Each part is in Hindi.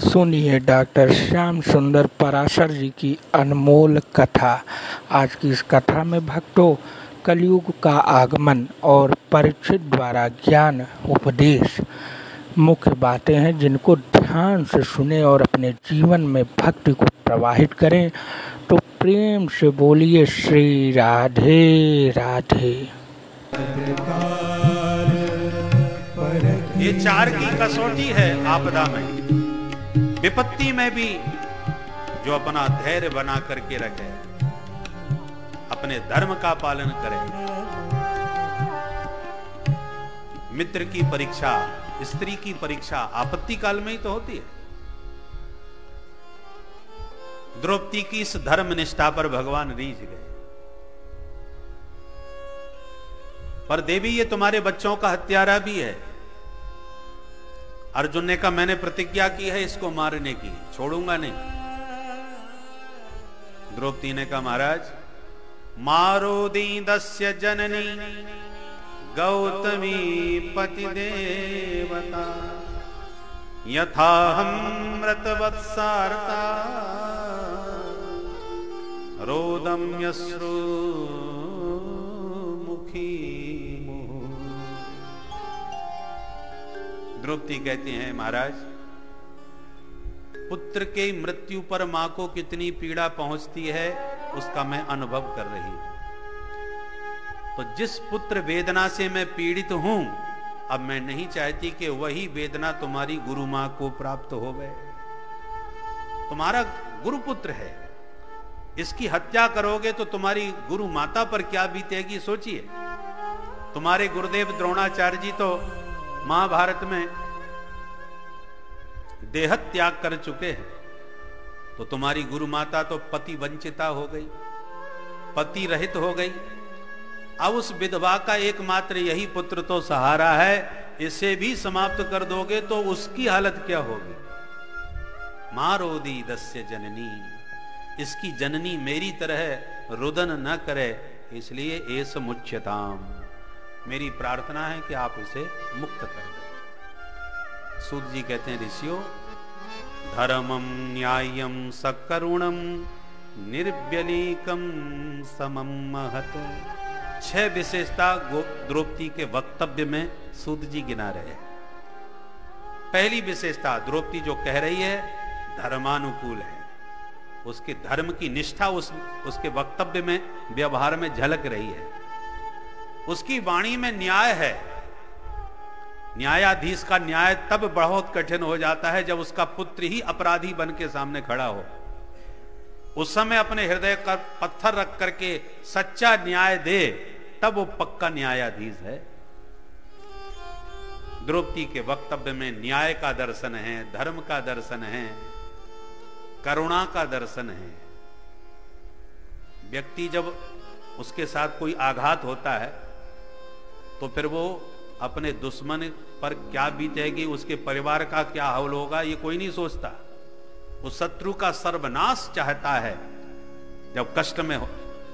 सुनिए डॉक्टर श्याम सुंदर पराशर जी की अनमोल कथा। आज की इस कथा में भक्तों कलयुग का आगमन और परीक्षित द्वारा ज्ञान उपदेश मुख्य बातें हैं जिनको ध्यान से सुने और अपने जीवन में भक्ति को प्रवाहित करें। तो प्रेम से बोलिए श्री राधे राधे। ये चार की कसौटी है आपदा में, विपत्ति में भी जो अपना धैर्य बना करके रखे, अपने धर्म का पालन करे। मित्र की परीक्षा, स्त्री की परीक्षा आपत्ति काल में ही तो होती है। द्रौपदी की इस धर्म निष्ठा पर भगवान रीझ गए। पर देवी ये तुम्हारे बच्चों का हत्यारा भी है। अर्जुन ने कहा मैंने प्रतिज्ञा की है इसको मारने की, छोड़ूंगा नहीं। द्रौपदी ने कहा महाराज मारो दीदस्य जननी गौतमी पति देवता यथा हम व्रतवत्सारता रोदम यश्रु मुखी। द्रौपदी कहती हैं महाराज पुत्र के मृत्यु पर मां को कितनी पीड़ा पहुंचती है उसका मैं अनुभव कर रही हूं। तो जिस पुत्र वेदना से मैं पीड़ित हूं, अब मैं नहीं चाहती कि वही वेदना तुम्हारी गुरु मां को प्राप्त हो गए। तुम्हारा गुरु पुत्र है, इसकी हत्या करोगे तो तुम्हारी गुरु माता पर क्या बीतेगी सोचिए। तुम्हारे गुरुदेव द्रोणाचार्य जी तो महाभारत में देह त्याग कर चुके हैं, तो तुम्हारी गुरु माता तो पति वंचिता हो गई, पति रहित हो गई। अब उस विधवा का एकमात्र यही पुत्र तो सहारा है, इसे भी समाप्त कर दोगे तो उसकी हालत क्या होगी। मारो दीदस्य जननी, इसकी जननी मेरी तरह रुदन न करे, इसलिए एस मुच्यताम, मेरी प्रार्थना है कि आप इसे मुक्त कर दें। सूत जी कहते हैं ऋषियों धर्मम न्यायम सकरुणम निर्व्यलीकम समम महत। 6 विशेषता द्रौपदी के वक्तव्य में सूत जी गिना रहे हैं। पहली विशेषता द्रौपदी जो कह रही है धर्मानुकूल है, उसके धर्म की निष्ठा उसके वक्तव्य में व्यवहार में झलक रही है। उसकी वाणी में न्याय है। न्यायाधीश का न्याय तब बहुत कठिन हो जाता है जब उसका पुत्र ही अपराधी बन के सामने खड़ा हो। उस समय अपने हृदय का पत्थर रख करके सच्चा न्याय दे, तब वो पक्का न्यायाधीश है। द्रौपदी के वक्तव्य में न्याय का दर्शन है, धर्म का दर्शन है, करुणा का दर्शन है। व्यक्ति जब उसके साथ कोई आघात होता है तो फिर वो अपने दुश्मन पर क्या बीतेगी, उसके परिवार का क्या हाल होगा, ये कोई नहीं सोचता। वो शत्रु का सर्वनाश चाहता है जब कष्ट में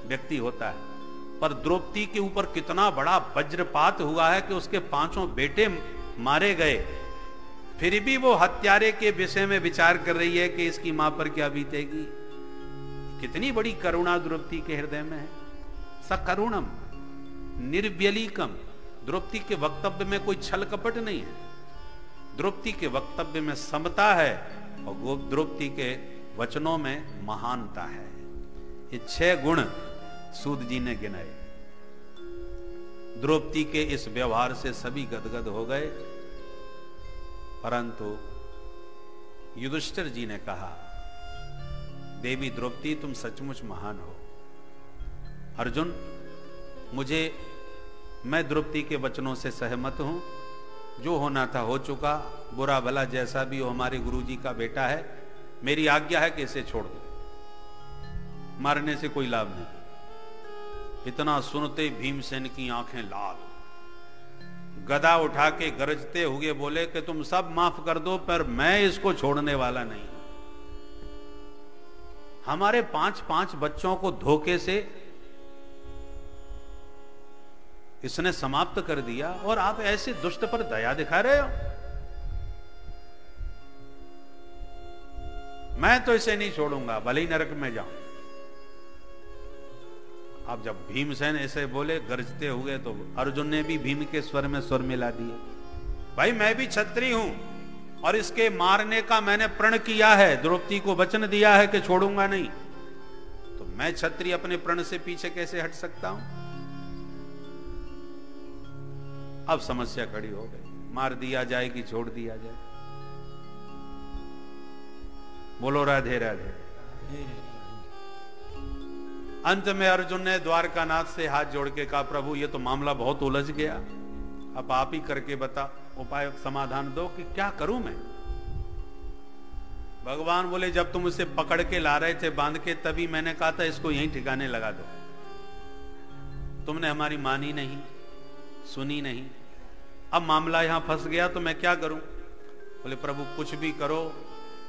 व्यक्ति होता है। पर द्रौपदी के ऊपर कितना बड़ा वज्रपात हुआ है कि उसके 5 बेटे मारे गए, फिर भी वो हत्यारे के विषय में विचार कर रही है कि इसकी मां पर क्या बीतेगी। कितनी बड़ी करुणा द्रौपदी के हृदय में है। सकरुणम निर्व्यलीकम, द्रौपदी के वक्तव्य में कोई छल कपट नहीं है। द्रौपदी के वक्तव्य में समता है और द्रौपदी के वचनों में महानता है। ये 6 गुण सूत जी ने गिनाए। द्रौपदी के इस व्यवहार से सभी गदगद हो गए, परंतु युधिष्ठिर जी ने कहा देवी द्रौपदी तुम सचमुच महान हो। अर्जुन मैं द्रौपदी के वचनों से सहमत हूं। जो होना था हो चुका, बुरा भला जैसा भी हो हमारे गुरुजी का बेटा है, मेरी आज्ञा है कि इसे छोड़ दो, मारने से कोई लाभ नहीं। इतना सुनते भीमसेन की आंखें लाल, गदा उठा के गरजते हुए बोले कि तुम सब माफ कर दो पर मैं इसको छोड़ने वाला नहीं। हमारे 5 बच्चों को धोखे से इसने समाप्त कर दिया और आप ऐसे दुष्ट पर दया दिखा रहे हो। मैं तो इसे नहीं छोड़ूंगा, भले ही नरक में जाऊं। अब जब भीमसेन ऐसे बोले गरजते हुए, तो अर्जुन ने भी भीम के स्वर में स्वर मिला दिए, भाई मैं भी क्षत्रिय हूं और इसके मारने का मैंने प्रण किया है, द्रौपदी को वचन दिया है कि छोड़ूंगा नहीं, तो मैं क्षत्रिय अपने प्रण से पीछे कैसे हट सकता हूं। अब समस्या खड़ी हो गई, मार दिया जाए कि छोड़ दिया जाए। बोलो राधे राधे। अंत में अर्जुन ने द्वारकानाथ से हाथ जोड़ के कहा, प्रभु ये तो मामला बहुत उलझ गया, अब आप ही करके बता, उपाय समाधान दो कि क्या करूं मैं। भगवान बोले, जब तुम इसे पकड़ के ला रहे थे बांध के, तभी मैंने कहा था इसको यहीं ठिकाने लगा दो। तुमने हमारी मानी नहीं, सुनी नहीं, अब मामला यहां फंस गया तो मैं क्या करूं। बोले, प्रभु कुछ भी करो,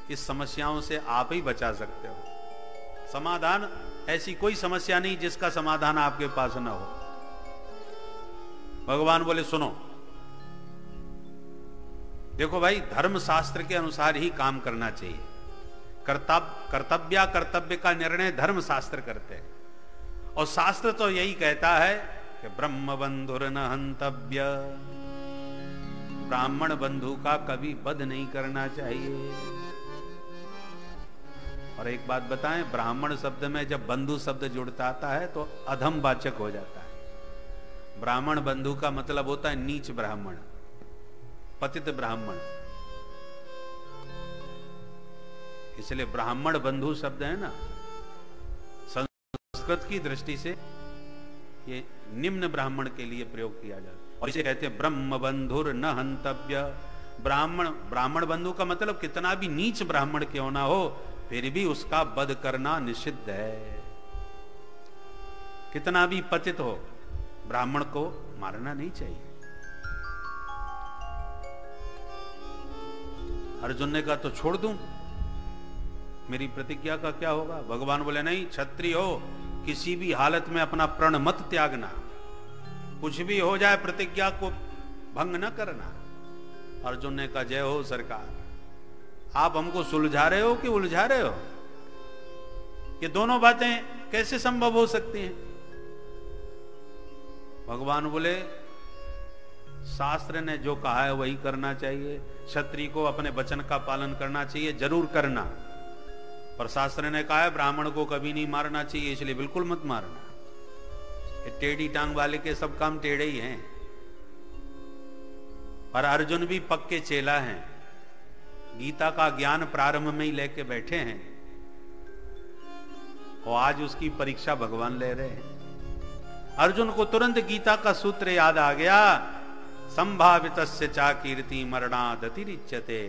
इस समस्याओं से आप ही बचा सकते हो। समाधान, ऐसी कोई समस्या नहीं जिसका समाधान आपके पास ना हो। भगवान बोले, सुनो, देखो भाई, धर्म शास्त्र के अनुसार ही काम करना चाहिए। कर्तव्य का निर्णय धर्म शास्त्र करते हैं, और शास्त्र तो यही कहता है कि ब्रह्म बंधुर न हंतव्य, ब्राह्मण बंधु का कभी वध नहीं करना चाहिए। और एक बात बताएं, ब्राह्मण शब्द में जब बंधु शब्द जुड़ता आता है तो अधम वाचक हो जाता है। ब्राह्मण बंधु का मतलब होता है नीच ब्राह्मण, पतित ब्राह्मण। इसलिए ब्राह्मण बंधु शब्द है ना, संस्कृत की दृष्टि से ये निम्न ब्राह्मण के लिए प्रयोग किया जाता है। और इसे कहते हैं ब्रह्म बंधुर न हंतव्य। ब्राह्मण बंधु का मतलब कितना भी नीच ब्राह्मण क्यों ना हो, फिर भी उसका वध करना निषिद्ध है। कितना भी पतित हो, ब्राह्मण को मारना नहीं चाहिए। अर्जुन ने कहा, तो छोड़ दूं, मेरी प्रतिज्ञा का क्या होगा। भगवान बोले, नहीं, क्षत्रिय हो, किसी भी हालत में अपना प्रण मत त्यागना, कुछ भी हो जाए प्रतिज्ञा को भंग न करना। अर्जुन ने कहा, जय हो सरकार, आप हमको सुलझा रहे हो कि उलझा रहे हो। ये दोनों बातें कैसे संभव हो सकती हैं। भगवान बोले, शास्त्र ने जो कहा है वही करना चाहिए, क्षत्रिय को अपने वचन का पालन करना चाहिए, जरूर करना। पर शास्त्र ने कहा है ब्राह्मण को कभी नहीं मारना चाहिए, इसलिए बिल्कुल मत मारना। ये टेढ़ी टांग वाले के सब काम टेढ़े ही हैं। और अर्जुन भी पक्के चेला हैं, गीता का ज्ञान प्रारंभ में ही लेके बैठे हैं, और आज उसकी परीक्षा भगवान ले रहे हैं। अर्जुन को तुरंत गीता का सूत्र याद आ गया, संभावितस्य चा कीर्ति मरणादतिरिच्यते।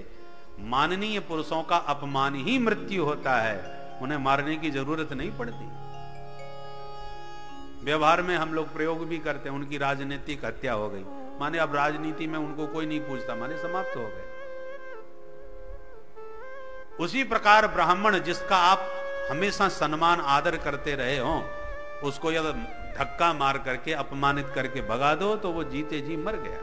माननीय पुरुषों का अपमान ही मृत्यु होता है, उन्हें मारने की जरूरत नहीं पड़ती। व्यवहार में हम लोग प्रयोग भी करते हैं, उनकी राजनीतिक हत्या हो गई, माने अब राजनीति में उनको कोई नहीं पूछता, माने समाप्त हो गए। उसी प्रकार ब्राह्मण जिसका आप हमेशा सम्मान आदर करते रहे हो, उसको यदि धक्का मार करके अपमानित करके भगा दो तो वो जीते जी मर गया।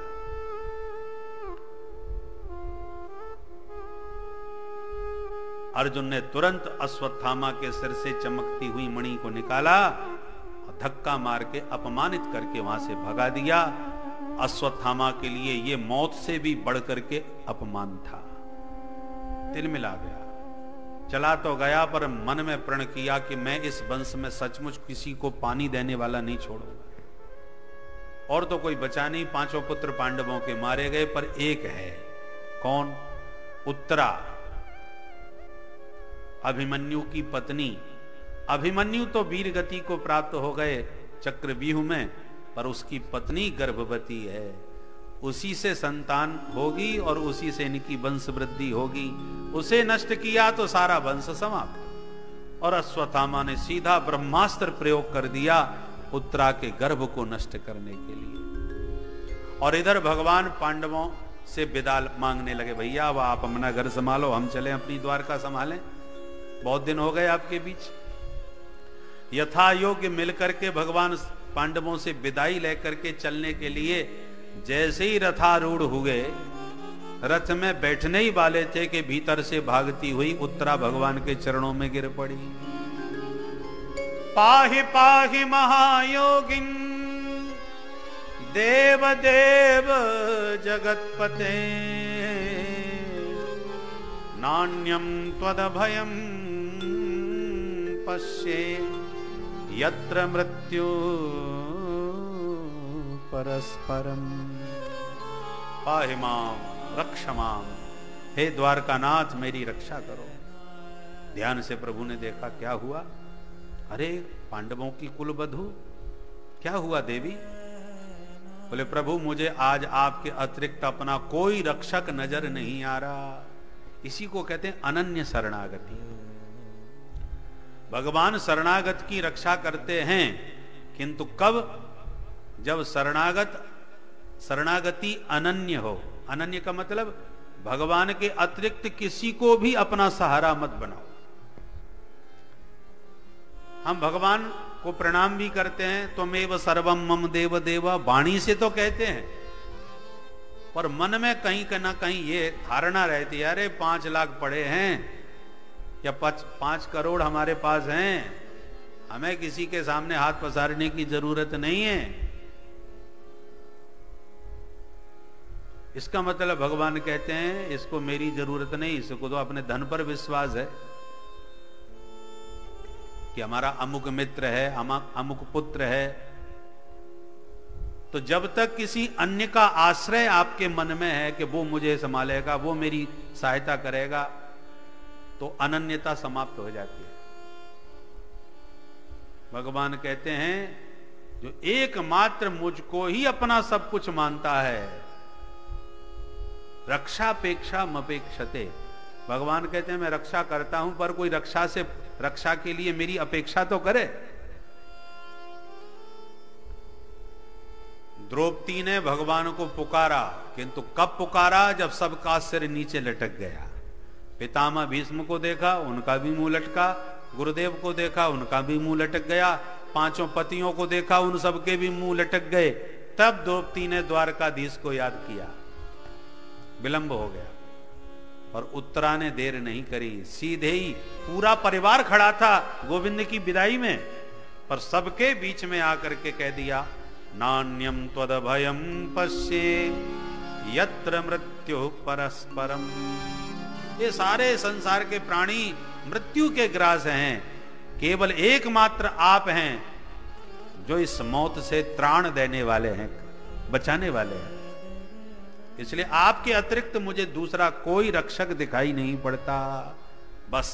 अर्जुन ने तुरंत अश्वत्थामा के सिर से चमकती हुई मणि को निकाला और धक्का मार के अपमानित करके वहां से भगा दिया। अश्वत्थामा के लिए ये मौत से भी बढ़कर के अपमान था। तिलमिला गया, चला तो गया, पर मन में प्रण किया कि मैं इस वंश में सचमुच किसी को पानी देने वाला नहीं छोड़ूंगा। और तो कोई बचा नहीं, पांचों पुत्र पांडवों के मारे गए, पर एक है। कौन? उत्तरा, अभिमन्यु की पत्नी। अभिमन्यु तो वीर गति को प्राप्त हो गए चक्रव्यूह में, पर उसकी पत्नी गर्भवती है, उसी से संतान होगी और उसी से इनकी वंश वृद्धि होगी। उसे नष्ट किया तो सारा वंश समाप्त। और अश्वत्थामा ने सीधा ब्रह्मास्त्र प्रयोग कर दिया उत्तरा के गर्भ को नष्ट करने के लिए। और इधर भगवान पांडवों से विदा मांगने लगे, भैया अब आप अपना घर संभालो, हम चले अपनी द्वारका संभालें, बहुत दिन हो गए आपके बीच। यथा योग्य मिलकर के भगवान पांडवों से विदाई लेकर के चलने के लिए जैसे ही रथारूढ़ हुए, रथ में बैठने ही वाले थे कि भीतर से भागती हुई उत्तरा भगवान के चरणों में गिर पड़ी। पाहि पाहि महायोगिन देव देव जगतपते नान्यम त्वदभयम पश्ये यत्र मृत्यु परस्परम। पाहि माम रक्ष माम, हे द्वारकानाथ मेरी रक्षा करो। ध्यान से प्रभु ने देखा, क्या हुआ? अरे पांडवों की कुलवधू, क्या हुआ देवी? बोले प्रभु मुझे आज आपके अतिरिक्त अपना कोई रक्षक नजर नहीं आ रहा। इसी को कहते हैं अनन्य शरणागति। भगवान शरणागत की रक्षा करते हैं, किंतु कब? जब शरणागति अनन्य हो। अनन्य का मतलब भगवान के अतिरिक्त किसी को भी अपना सहारा मत बनाओ। हम भगवान को प्रणाम भी करते हैं, त्वमेव सर्वम मम देव देवा, वाणी से तो कहते हैं, पर मन में कहीं ना कहीं ये धारणा रहती है, अरे 5 लाख पड़े हैं या 5 करोड़ हमारे पास हैं, हमें किसी के सामने हाथ पसारने की जरूरत नहीं है। इसका मतलब भगवान कहते हैं इसको मेरी जरूरत नहीं, इसको तो अपने धन पर विश्वास है कि हमारा अमुक मित्र है, अमुक पुत्र है। तो जब तक किसी अन्य का आश्रय आपके मन में है कि वो मुझे संभालेगा, वो मेरी सहायता करेगा, तो अनन्यता समाप्त हो जाती है। भगवान कहते हैं जो एकमात्र मुझको ही अपना सब कुछ मानता है, रक्षापेक्षा मपेक्षते। भगवान कहते हैं मैं रक्षा करता हूं, पर कोई रक्षा के लिए मेरी अपेक्षा तो करे। द्रौपदी ने भगवान को पुकारा, किंतु कब पुकारा? जब सबका सिर नीचे लटक गया। पितामह भीष्म को देखा, उनका भी मुंह लटका। गुरुदेव को देखा, उनका भी मुंह लटक गया। 5 पतियों को देखा, उन सबके भी मुंह लटक गए। तब द्रौपदी ने द्वारकाधीश को याद किया। विलंब हो गया और उत्तरा ने देर नहीं करी, सीधे ही पूरा परिवार खड़ा था गोविंद की विदाई में, पर सबके बीच में आकर के कह दिया, नान्यम त्वदभयम पश्ये यत्र मृत्यु परस्परम। ये सारे संसार के प्राणी मृत्यु के ग्रास हैं, केवल एकमात्र आप हैं जो इस मौत से त्राण देने वाले हैं, बचाने वाले हैं। इसलिए आपके अतिरिक्त मुझे दूसरा कोई रक्षक दिखाई नहीं पड़ता। बस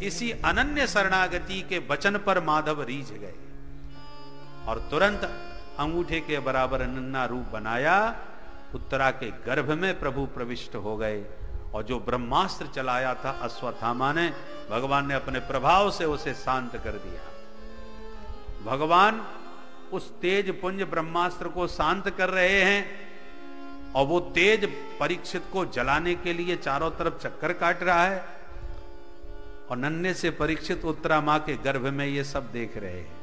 इसी अनन्य शरणागति के वचन पर माधव रीझ गए और तुरंत अंगूठे के बराबर नन्हा रूप बनाया, उत्तरा के गर्भ में प्रभु प्रविष्ट हो गए। और जो ब्रह्मास्त्र चलाया था अश्वत्थामा ने, भगवान ने अपने प्रभाव से उसे शांत कर दिया। भगवान उस तेज पुंज ब्रह्मास्त्र को शांत कर रहे हैं और वो तेज परीक्षित को जलाने के लिए चारों तरफ चक्कर काट रहा है, और नन्हे से परीक्षित उत्तरा मां के गर्भ में ये सब देख रहे हैं।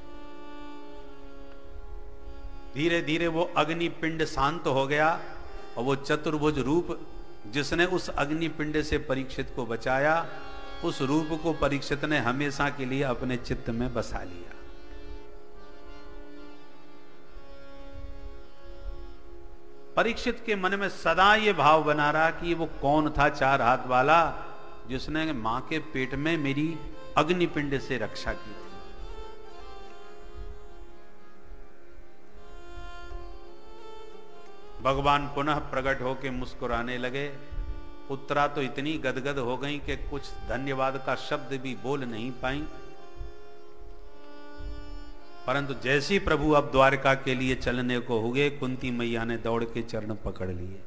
धीरे धीरे वो अग्नि पिंड शांत हो गया और वो चतुर्भुज रूप जिसने उस अग्नि पिंड से परीक्षित को बचाया, उस रूप को परीक्षित ने हमेशा के लिए अपने चित्त में बसा लिया। परीक्षित के मन में सदा ये भाव बना रहा कि वो कौन था 4 हाथ वाला जिसने मां के पेट में मेरी अग्निपिंड से रक्षा की थी। भगवान पुनः प्रकट होकर मुस्कुराने लगे। उत्तरा तो इतनी गदगद हो गई कि कुछ धन्यवाद का शब्द भी बोल नहीं पाई, परंतु जैसे ही प्रभु अब द्वारका के लिए चलने को हुए, कुंती मैया ने दौड़ के चरण पकड़ लिए।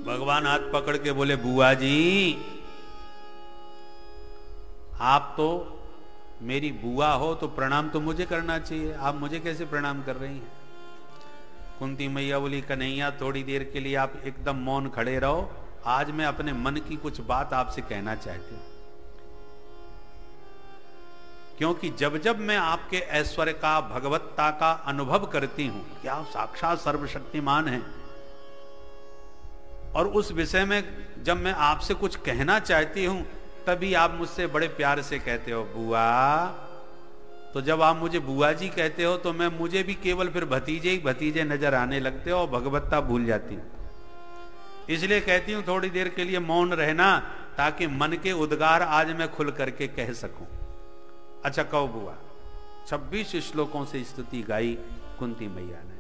भगवान हाथ पकड़ के बोले, बुआ जी आप तो मेरी बुआ हो तो प्रणाम तो मुझे करना चाहिए, आप मुझे कैसे प्रणाम कर रही हैं? कुंती मैया बोली, कन्हैया थोड़ी देर के लिए आप एकदम मौन खड़े रहो, आज मैं अपने मन की कुछ बात आपसे कहना चाहती हूं। क्योंकि जब जब मैं आपके ऐश्वर्य का, भगवत्ता का अनुभव करती हूं कि आप साक्षात सर्वशक्तिमान हैं, और उस विषय में जब मैं आपसे कुछ कहना चाहती हूं तभी आप मुझसे बड़े प्यार से कहते हो बुआ। तो जब आप मुझे बुआ जी कहते हो तो मैं मुझे भी केवल फिर भतीजे ही भतीजे नजर आने लगते हो और भगवत्ता भूल जाती हूं। इसलिए कहती हूं थोड़ी देर के लिए मौन रहना ताकि मन के उद्गार आज मैं खुल करके कह सकूं। अच्छा कहो बुआ। 26 श्लोकों से स्तुति गाई कुंती मैया ने।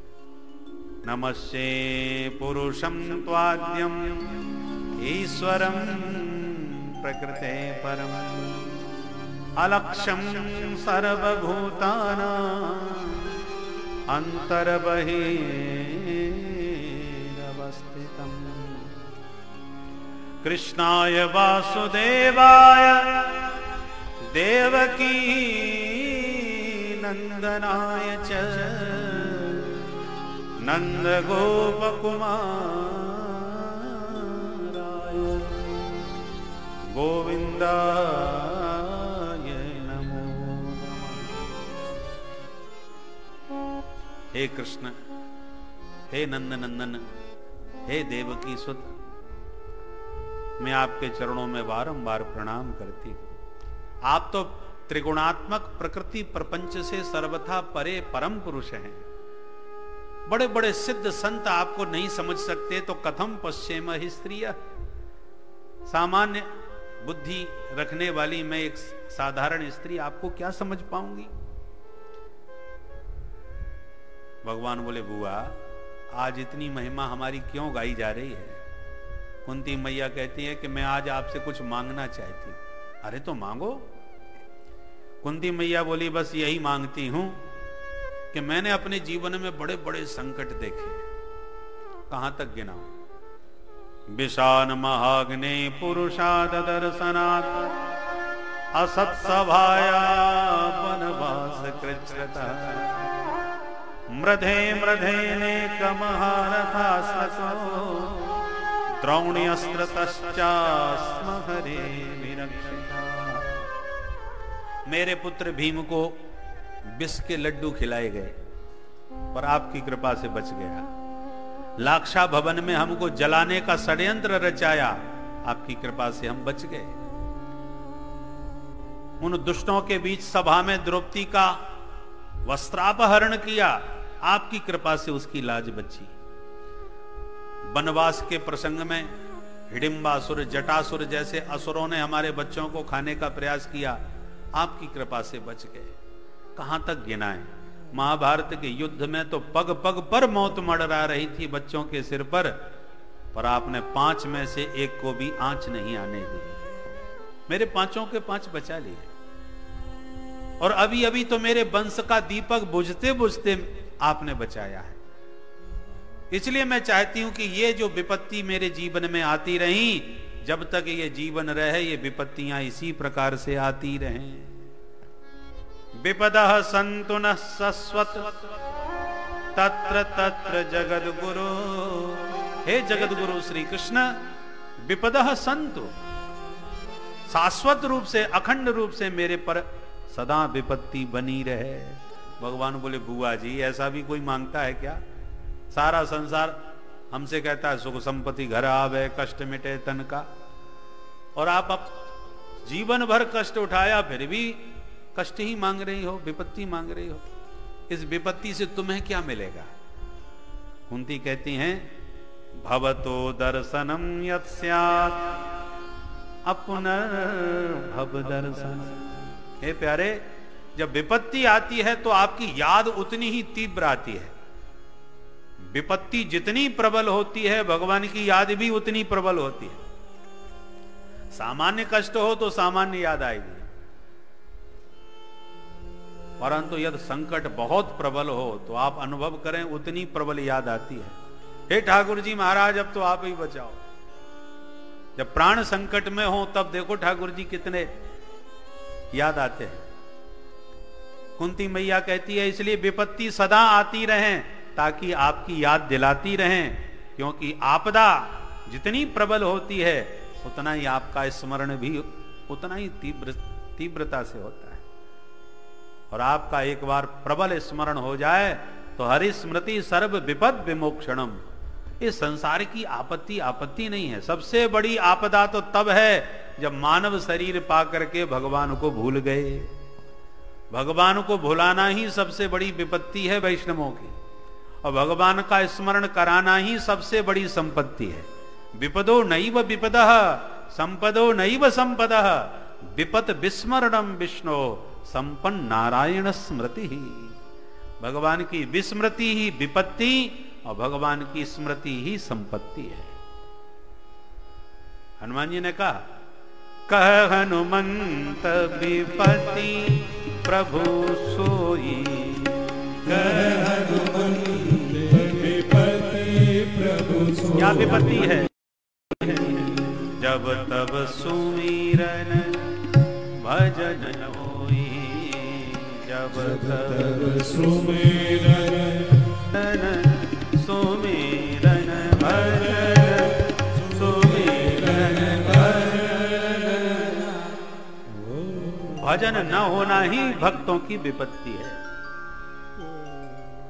नमस्ते पुरुषं त्वाद्यम ईश्वरं प्रकृते परम अलक्ष्यं सर्वभूतानां अन्तर्बहिरवस्थितम् कृष्णाय वासुदेवाय देवकी नंदनाय च नंदगोपकुमाराय गोविंदाय नमो नमः। हे कृष्ण, हे नंदनंदन, हे देवकी सुत, मैं आपके चरणों में बारंबार प्रणाम करती हूं। आप तो त्रिगुणात्मक प्रकृति प्रपंच से सर्वथा परे परम पुरुष हैं। बड़े बड़े सिद्ध संत आपको नहीं समझ सकते तो कथम पश्चिम ही स्त्रिय। सामान्य बुद्धि रखने वाली मैं एक साधारण स्त्री आपको क्या समझ पाऊंगी। भगवान बोले बुआ आज इतनी महिमा हमारी क्यों गाई जा रही है। कुंती मैया कहती है कि मैं आज आपसे कुछ मांगना चाहती हूं। अरे तो मांगो। कुंती मैया बोली बस यही मांगती हूं कि मैंने अपने जीवन में बड़े बड़े संकट देखे। कहां तक गिनाऊं। विषान महाग्ने पुरुषाद दर्शनात् असत्सभाया वनवास कृच्छ्रता मृधे मृधेनेकमहारथासतो द्रोण्यस्त्रतश्चास्म हरे विरक्षिता। मेरे पुत्र भीम को विष के लड्डू खिलाए गए पर आपकी कृपा से बच गया। लाक्षा भवन में हमको जलाने का षड्यंत्र रचाया, आपकी कृपा से हम बच गए। उन दुष्टों के बीच सभा में द्रौपदी का वस्त्रापहरण किया, आपकी कृपा से उसकी लाज बची। वनवास के प्रसंग में हिडिंबासुर जटासुर जैसे असुरों ने हमारे बच्चों को खाने का प्रयास किया, आपकी कृपा से बच गए। कहां तक गिनाएं। महाभारत के युद्ध में तो पग पग पर मौत मड़रा रही थी बच्चों के सिर पर आपने 5 में से एक को भी आंच नहीं आने दी। मेरे 5 के 5 बचा लिए। और अभी अभी तो मेरे वंश का दीपक बुझते बुझते आपने बचाया है। इसलिए मैं चाहती हूं कि ये जो विपत्ति मेरे जीवन में आती रही, जब तक ये जीवन रहे ये विपत्तियां इसी प्रकार से आती रहें। विपदः सन्तु नः शश्वत तत्र तत्र जगद्गुरु। हे जगद्गुरु श्री कृष्ण, विपदः सन्तु, शाश्वत रूप से अखंड रूप से मेरे पर सदा विपत्ति बनी रहे। भगवान बोले बुआ जी ऐसा भी कोई मांगता है क्या। सारा संसार हमसे कहता है सुख संपत्ति घर आवे कष्ट मिटे तन का, और आप अब जीवन भर कष्ट उठाया फिर भी कष्ट ही मांग रही हो, विपत्ति मांग रही हो। इस विपत्ति से तुम्हें क्या मिलेगा। कुंती कहती हैं भवतो दर्शनम यत् स्यात् अपुनर्भव दर्शन। हे प्यारे, जब विपत्ति आती है तो आपकी याद उतनी ही तीव्र आती है। विपत्ति जितनी प्रबल होती है भगवान की याद भी उतनी प्रबल होती है। सामान्य कष्ट हो तो सामान्य याद आएगी, परंतु यदि संकट बहुत प्रबल हो तो आप अनुभव करें उतनी प्रबल याद आती है। हे ठाकुर जी महाराज अब तो आप ही बचाओ। जब प्राण संकट में हो तब देखो ठाकुर जी कितने याद आते हैं। कुंती मैया कहती है इसलिए विपत्ति सदा आती रहें ताकि आपकी याद दिलाती रहें, क्योंकि आपदा जितनी प्रबल होती है उतना ही आपका स्मरण भी उतना ही तीव्रता से होता है। और आपका एक बार प्रबल स्मरण हो जाए तो हरि स्मृति सर्व विपद विमोक्षणम, ये संसार की आपत्ति आपत्ति नहीं है। सबसे बड़ी आपदा तो तब है जब मानव शरीर पा करके भगवान को भूल गए। भगवान को भुलाना ही सबसे बड़ी विपत्ति है वैष्णवों की, और भगवान का स्मरण कराना ही सबसे बड़ी संपत्ति है। विपदो नैव विपदः संपदो नैव संपदः विपत विस्मरणम विष्णु संपन्न नारायण स्मृति। भगवान की विस्मृति ही विपत्ति और भगवान की स्मृति ही संपत्ति है। हनुमान जी ने कहा, कह हनुमंत विपत्ति प्रभु सोई, कह हनुमंत विपत्ति प्रभु सोई। क्या विपत्ति है? जब तब सुमिरन भजन होई, जब तब सुमिरन सुमिरन भजन, सुमिरन भजन न होना ही भक्तों की विपत्ति है।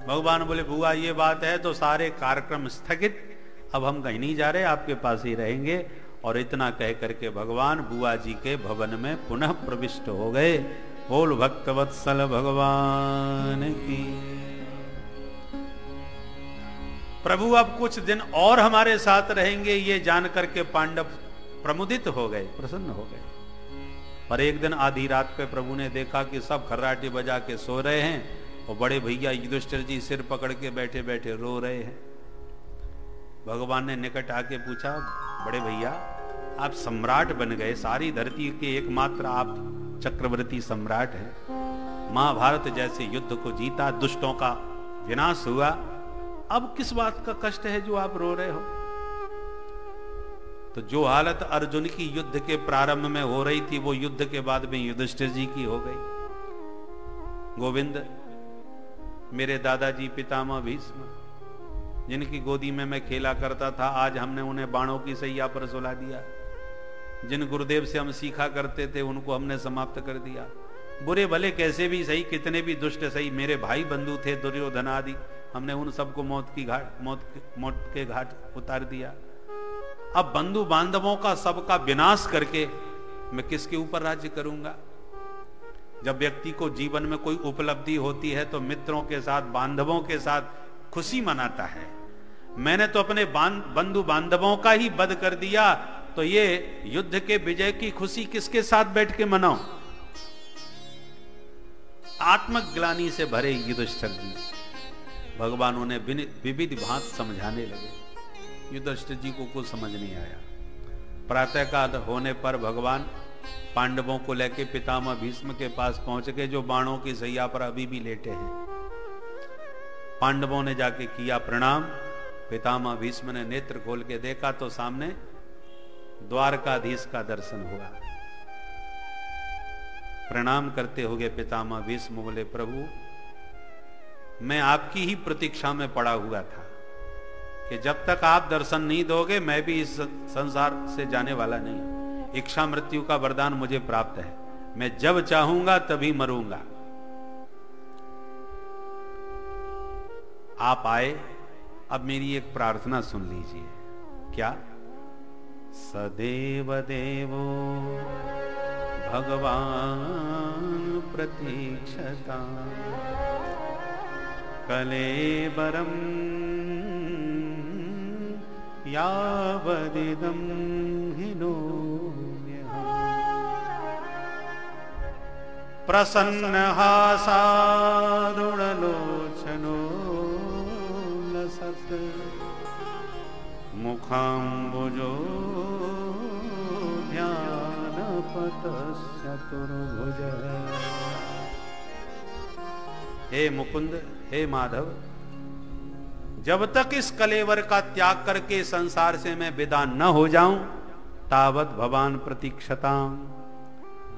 भगवान बोले, बुआ ये बात है तो सारे कार्यक्रम स्थगित, अब हम कहीं नहीं जा रहे, आपके पास ही रहेंगे। और इतना कह करके भगवान बुआ जी के भवन में पुनः प्रविष्ट हो गए। बोल भक्तवत्सल भगवान की। प्रभु अब कुछ दिन और हमारे साथ रहेंगे, ये जान करके पांडव प्रमुदित हो गए, प्रसन्न हो गए। पर एक दिन आधी रात पे प्रभु ने देखा कि सब खर्राटे बजा के सो रहे हैं और बड़े भैया युधिष्ठिर जी सिर पकड़ के बैठे बैठे रो रहे हैं। भगवान ने निकट आके पूछा, बड़े भैया आप सम्राट बन गए, सारी धरती के एकमात्र आप चक्रवर्ती सम्राट हैं, महाभारत जैसे युद्ध को जीता, दुष्टों का विनाश हुआ, अब किस बात का कष्ट है जो आप रो रहे हो? तो जो हालत अर्जुन की युद्ध के प्रारंभ में हो रही थी, वो युद्ध के बाद में युधिष्ठिर जी की हो गई। गोविंद, मेरे दादाजी पितामह भीष्म, जिनकी गोदी में मैं खेला करता था, आज हमने उन्हें बाणों की सैया पर सुला दिया। जिन गुरुदेव से हम सीखा करते थे, उनको हमने समाप्त कर दिया। बुरे भले कैसे भी सही, कितने भी दुष्ट सही, मेरे भाई बंधु थे दुर्योधन आदि, हमने उन सबको मौत के घाट उतार दिया। अब बंधु बांधवों का सबका विनाश करके मैं किसके ऊपर राज्य करूंगा? जब व्यक्ति को जीवन में कोई उपलब्धि होती है तो मित्रों के साथ, बांधवों के साथ खुशी मनाता है। मैंने तो अपने बंधु बांधवों का ही वध कर दिया, तो ये युद्ध के विजय की खुशी किसके साथ बैठ के मनाऊं? आत्मग्लानि से भरे युधिष्ठिर जी, भगवान उन्हें विविध भांत समझाने लगे। युधिष्ठिर जी को कुछ समझ नहीं आया। प्रातःकाल होने पर भगवान पांडवों को लेके पितामह भीष्म के पास पहुंच गए, जो बाणों की सैया पर अभी भी लेटे हैं। पांडवों ने जाके किया प्रणाम। पितामह भीष्म ने नेत्र खोल के देखा तो सामने द्वारकाधीश का दर्शन हुआ। प्रणाम करते हुए पितामह भीष्म बोले, प्रभु मैं आपकी ही प्रतीक्षा में पड़ा हुआ था कि जब तक आप दर्शन नहीं दोगे मैं भी इस संसार से जाने वाला नहीं। इच्छा मृत्यु का वरदान मुझे प्राप्त है, मैं जब चाहूंगा तभी मरूंगा। आप आए, अब मेरी एक प्रार्थना सुन लीजिए। क्या? सदैव देवो भगवान प्रतीक्षता कलेबरम यावदिदं हिनोम्यहम् प्रसन्नहासारुणलोचनो लसत् मुखाम्बुजो ध्यानपतश्चतुर्भुज। हे मुकुंद, हे माधव, जब तक इस कलेवर का त्याग करके संसार से मैं विदा न हो जाऊं, तावत भवान प्रतीक्षताम,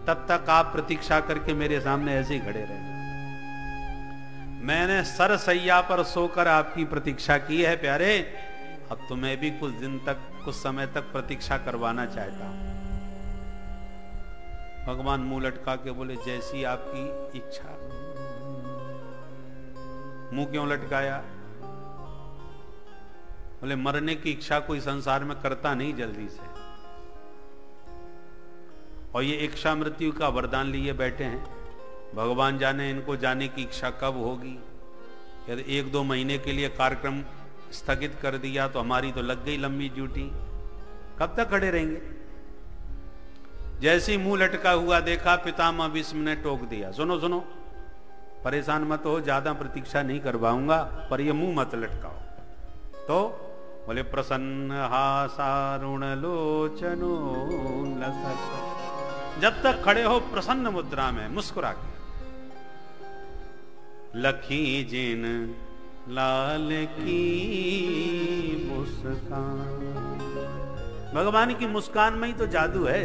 तब तक आप प्रतीक्षा करके मेरे सामने ऐसे ही खड़े रहे। मैंने सरसैया पर सोकर आपकी प्रतीक्षा की है प्यारे, अब तो मैं भी कुछ दिन तक, कुछ समय तक प्रतीक्षा करवाना चाहता हूं। भगवान मुंह लटका के बोले, जैसी आपकी इच्छा। मुंह क्यों लटकाया? बोले मरने की इच्छा कोई संसार में करता नहीं जल्दी से, और ये इच्छा मृत्यु का वरदान लिए बैठे हैं। भगवान जाने इनको जाने की इच्छा कब होगी। यदि 1-2 महीने के लिए कार्यक्रम स्थगित कर दिया तो हमारी तो लग गई लंबी ड्यूटी, कब तक खड़े रहेंगे। जैसे ही मुंह लटका हुआ देखा, पितामह भीष्म ने टोक दिया, सुनो सुनो, परेशान मत हो, ज्यादा प्रतीक्षा नहीं करवाऊंगा, पर ये मुंह मत लटकाओ। तो बोले प्रसन्न हासारुण लोचनो लसत, जब तक खड़े हो प्रसन्न मुद्रा में मुस्कुरा के। लखी जिन लाल की मुस्कान, भगवान की मुस्कान में ही तो जादू है।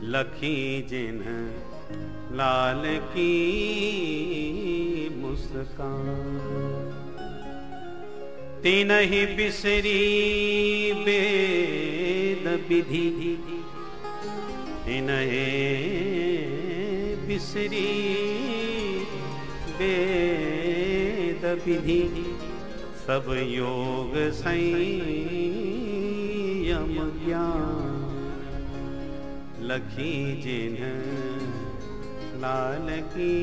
लखी जिन लाल की मुस्कान, तीनहि बिसरी वेद विधि, तीनहि बिसरी वेद विधि, सब योग संयम ज्ञान। लखी जिन लाल की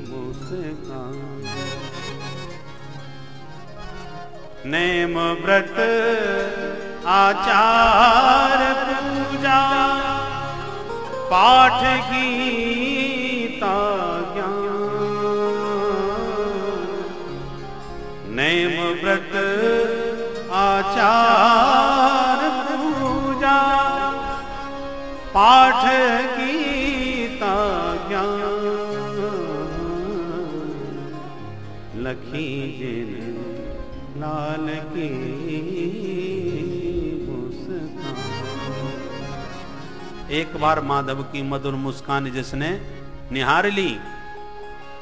मुस्कान, नेम व्रत आचार पूजा, पाठ गीता ज्ञान। नेम व्रत आचार पूजा, पाठ गीता ज्ञान। लखी जिन लाल की मुस्कान। एक बार माधव की मधुर मुस्कान जिसने निहार ली,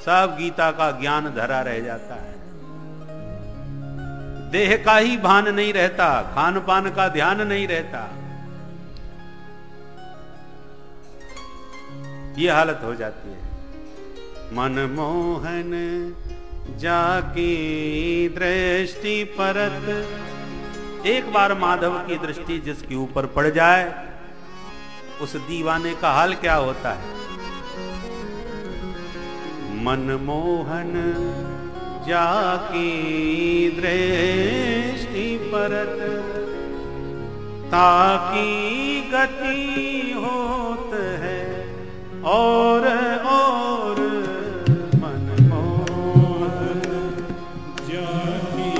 सब गीता का ज्ञान धरा रह जाता है। देह का ही भान नहीं रहता, खान पान का ध्यान नहीं रहता, ये हालत हो जाती है। मनमोहन जाकी दृष्टि परत, एक बार माधव की दृष्टि जिसके ऊपर पड़ जाए, उस दीवाने का हाल क्या होता है। मनमोहन जाकी दृष्टि परत, ताकी गति होत है और मनमोहन जाकी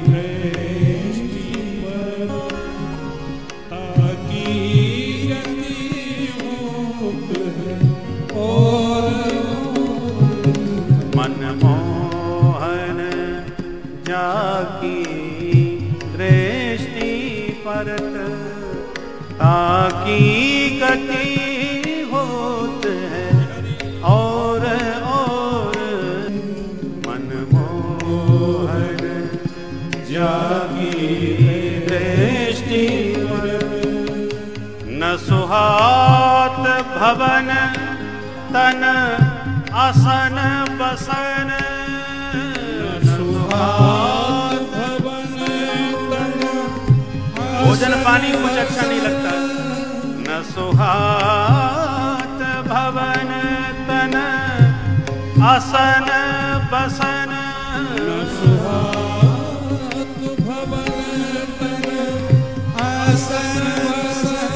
दृष्टि परत, ताकी गति होत है और मनमोहन जाकी दृष्टि परत, ताकी गति होत है और मनमोहन जाकी दृष्टि परत। न सुहात भवन तन आसन बसन, सुहात भवन तन भोजन पानी कुछ अच्छा नहीं लगता। न सुहात भवन तन आसन बसन, सुहात भवन तन आसन बसन।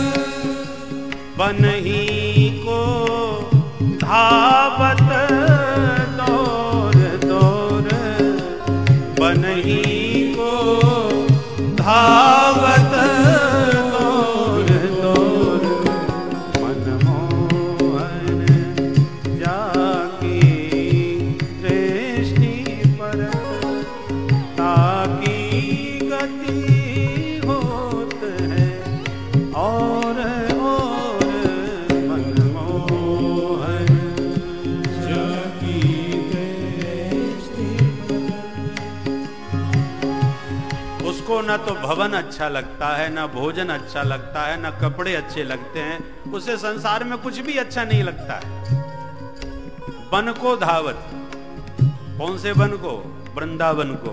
बनही को धावत दौर दौर, बनही को धावत दौर दौर। मनमोहन जाकी दृष्टि परत, ताकी गति होत है और उसको न तो भवन अच्छा लगता है, न भोजन अच्छा लगता है, न कपड़े अच्छे लगते हैं, उसे संसार में कुछ भी अच्छा नहीं लगता है। वन को धावत, कौन से वन को? वृंदावन को।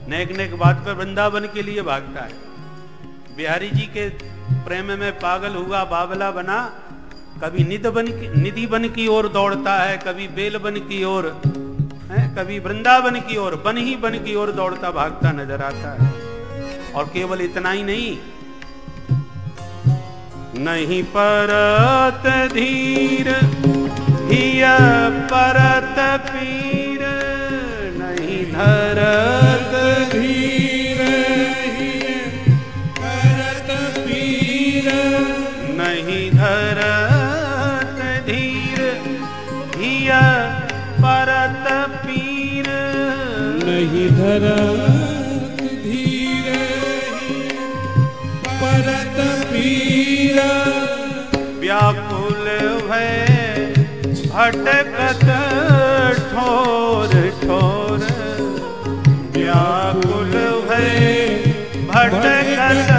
नेक नेक बात पर वृंदावन के लिए भागता है। बिहारी जी के प्रेम में पागल हुआ, बावला बना, कभी निधि वन की ओर दौड़ता है, कभी बेल वन की ओर, कभी वृंदावन की ओर, वन ही वन की ओर दौड़ता भागता नजर आता है। और केवल इतना ही नहीं, नहीं परत धीर हिय परत पीर, नहीं धरत धीर हिय परत पीर, नहीं धरत धीर हिय परत पीर, नहीं धरत धीर हिय परत पीर, व्याकुल भय भटकत ठोर ठोर, व्याकुल भय भटकत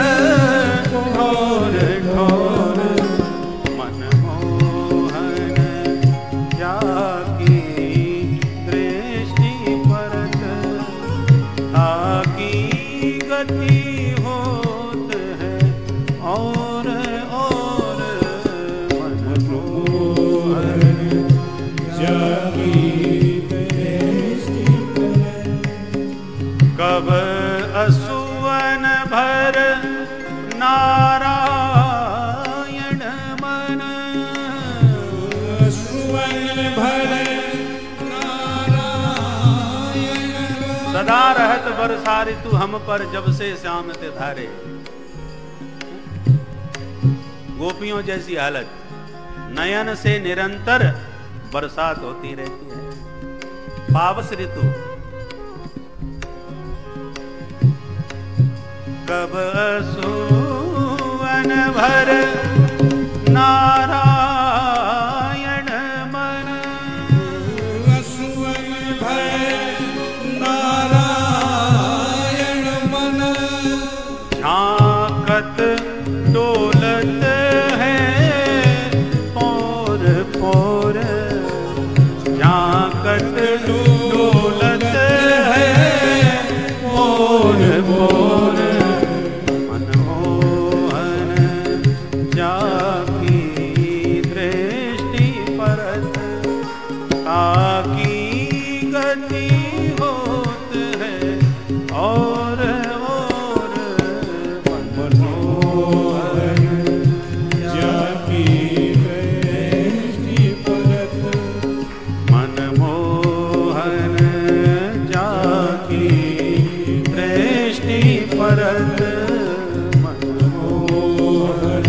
ठोर ठोर, मनमोहन जाकी दृष्टि परत, आकी गति होत है और कब असुवन भर नारायण मन, असुवन भर नारायण मन, सदा रहत बरसा ऋतु हम पर जब से श्याम ते धारे। गोपियों जैसी हालत, नयन से निरंतर बरसात होती रहती है। पावस ऋतु कब सुवन भर नारायण मन, असुवन भर नारायण मन, झांकत डोलत है पोर पोर, झांकत डोलत है पोर पोर, मनमोहन जाकी दृष्टि परत, ताकी गति होत है और मनमोहन जाकी दृष्टि परत, मनमोहन जाकी दृष्टि परत, मनमोहन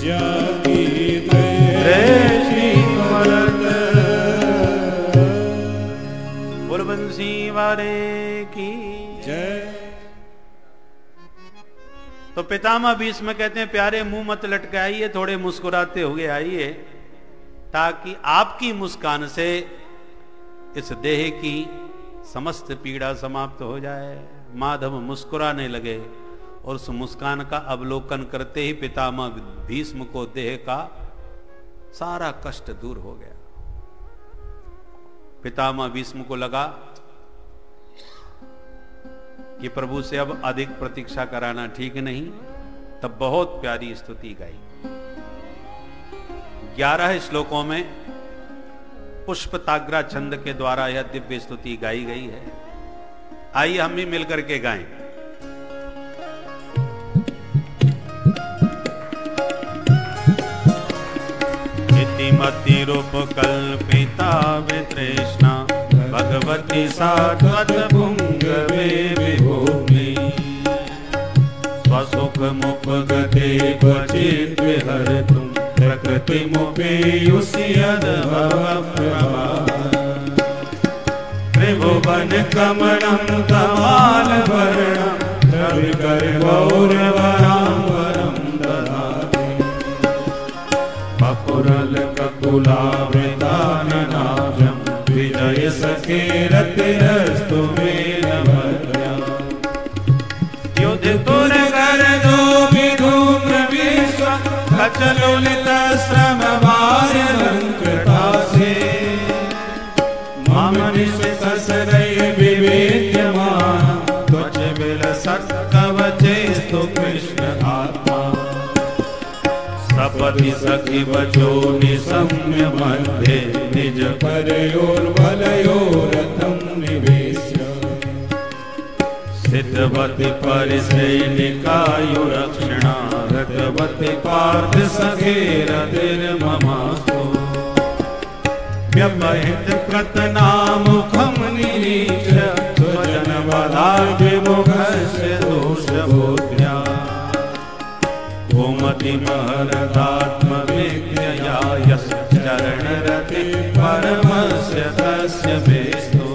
जाकी दृष्टि परत। बोल बंसी वाले की जय। तो पितामह भीष्म कहते हैं, प्यारे मुंह मत लटकाइए, थोड़े मुस्कुराते हुए आइए, ताकि आपकी मुस्कान से इस देह की समस्त पीड़ा समाप्त हो जाए। माधव मुस्कुराने लगे और उस मुस्कान का अवलोकन करते ही पितामह भीष्म को देह का सारा कष्ट दूर हो गया। पितामह भीष्म को लगा कि प्रभु से अब अधिक प्रतीक्षा कराना ठीक नहीं। तब बहुत प्यारी स्तुति गाई। 11 श्लोकों में पुष्पताग्रा छंद के द्वारा यह दिव्य स्तुति गाई गई है। आइए हम भी मिलकर के गाएं। इतिमति रूप कल्पिता वितृष्णा भगवती सात्वत पुंगवे विभूमि स्वसुख मुपगते क्वचित् विहरतुं प्रकृति मुपेयुष्यद भवप्रभा त्रिभुवन कमलं कमाल वर्णं रविकर गौरवराम्बरं ददाति पपुरल ककुलावृताननाजं विजय सखे रतिरस्तु मे नमः युद्ध तुर कर दो विधूम्र विश्व अचलुलित श्रम भार लंकृता से कवचे तो कृष्ण आत्मा सपति सखी बचो निसम्य मध्य निज परयोर्वलयोरथं निवेश्य सिद्धवति परिश्रेणिकायुरक्षिणा रतवति पार्थ सखे रतिर्ममास्तु व्यपहित कृतनामुखं निरीक्ष्य स्वजनवधाभिमुखस्य दोषबोध्या गोमतिमहरदात्मविद्यया यस्य चरणरतिः परमस्य तस्य भेस्तो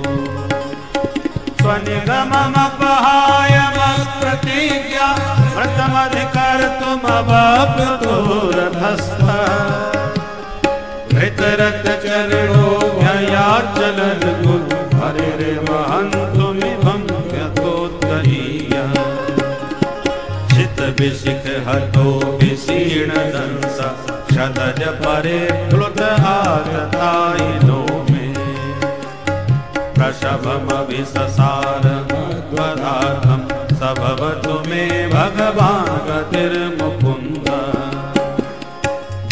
स्वनिगममपहाय मत्प्रतिज्ञा व्रतमधिकर्तुमवाप्तो रथस्थः धृतरथचरणोऽभयाचलन् गुरु हरिर्वहन्तुमिमं यतोत्तरीयः चित्तविशिख हतो विशीर्णदंस क्षतज परे प्लुत आगतायिनो मे प्रशभमभिससार मध्वदार्थं स भवतु मे भगवान् गतिर्मुकुन्द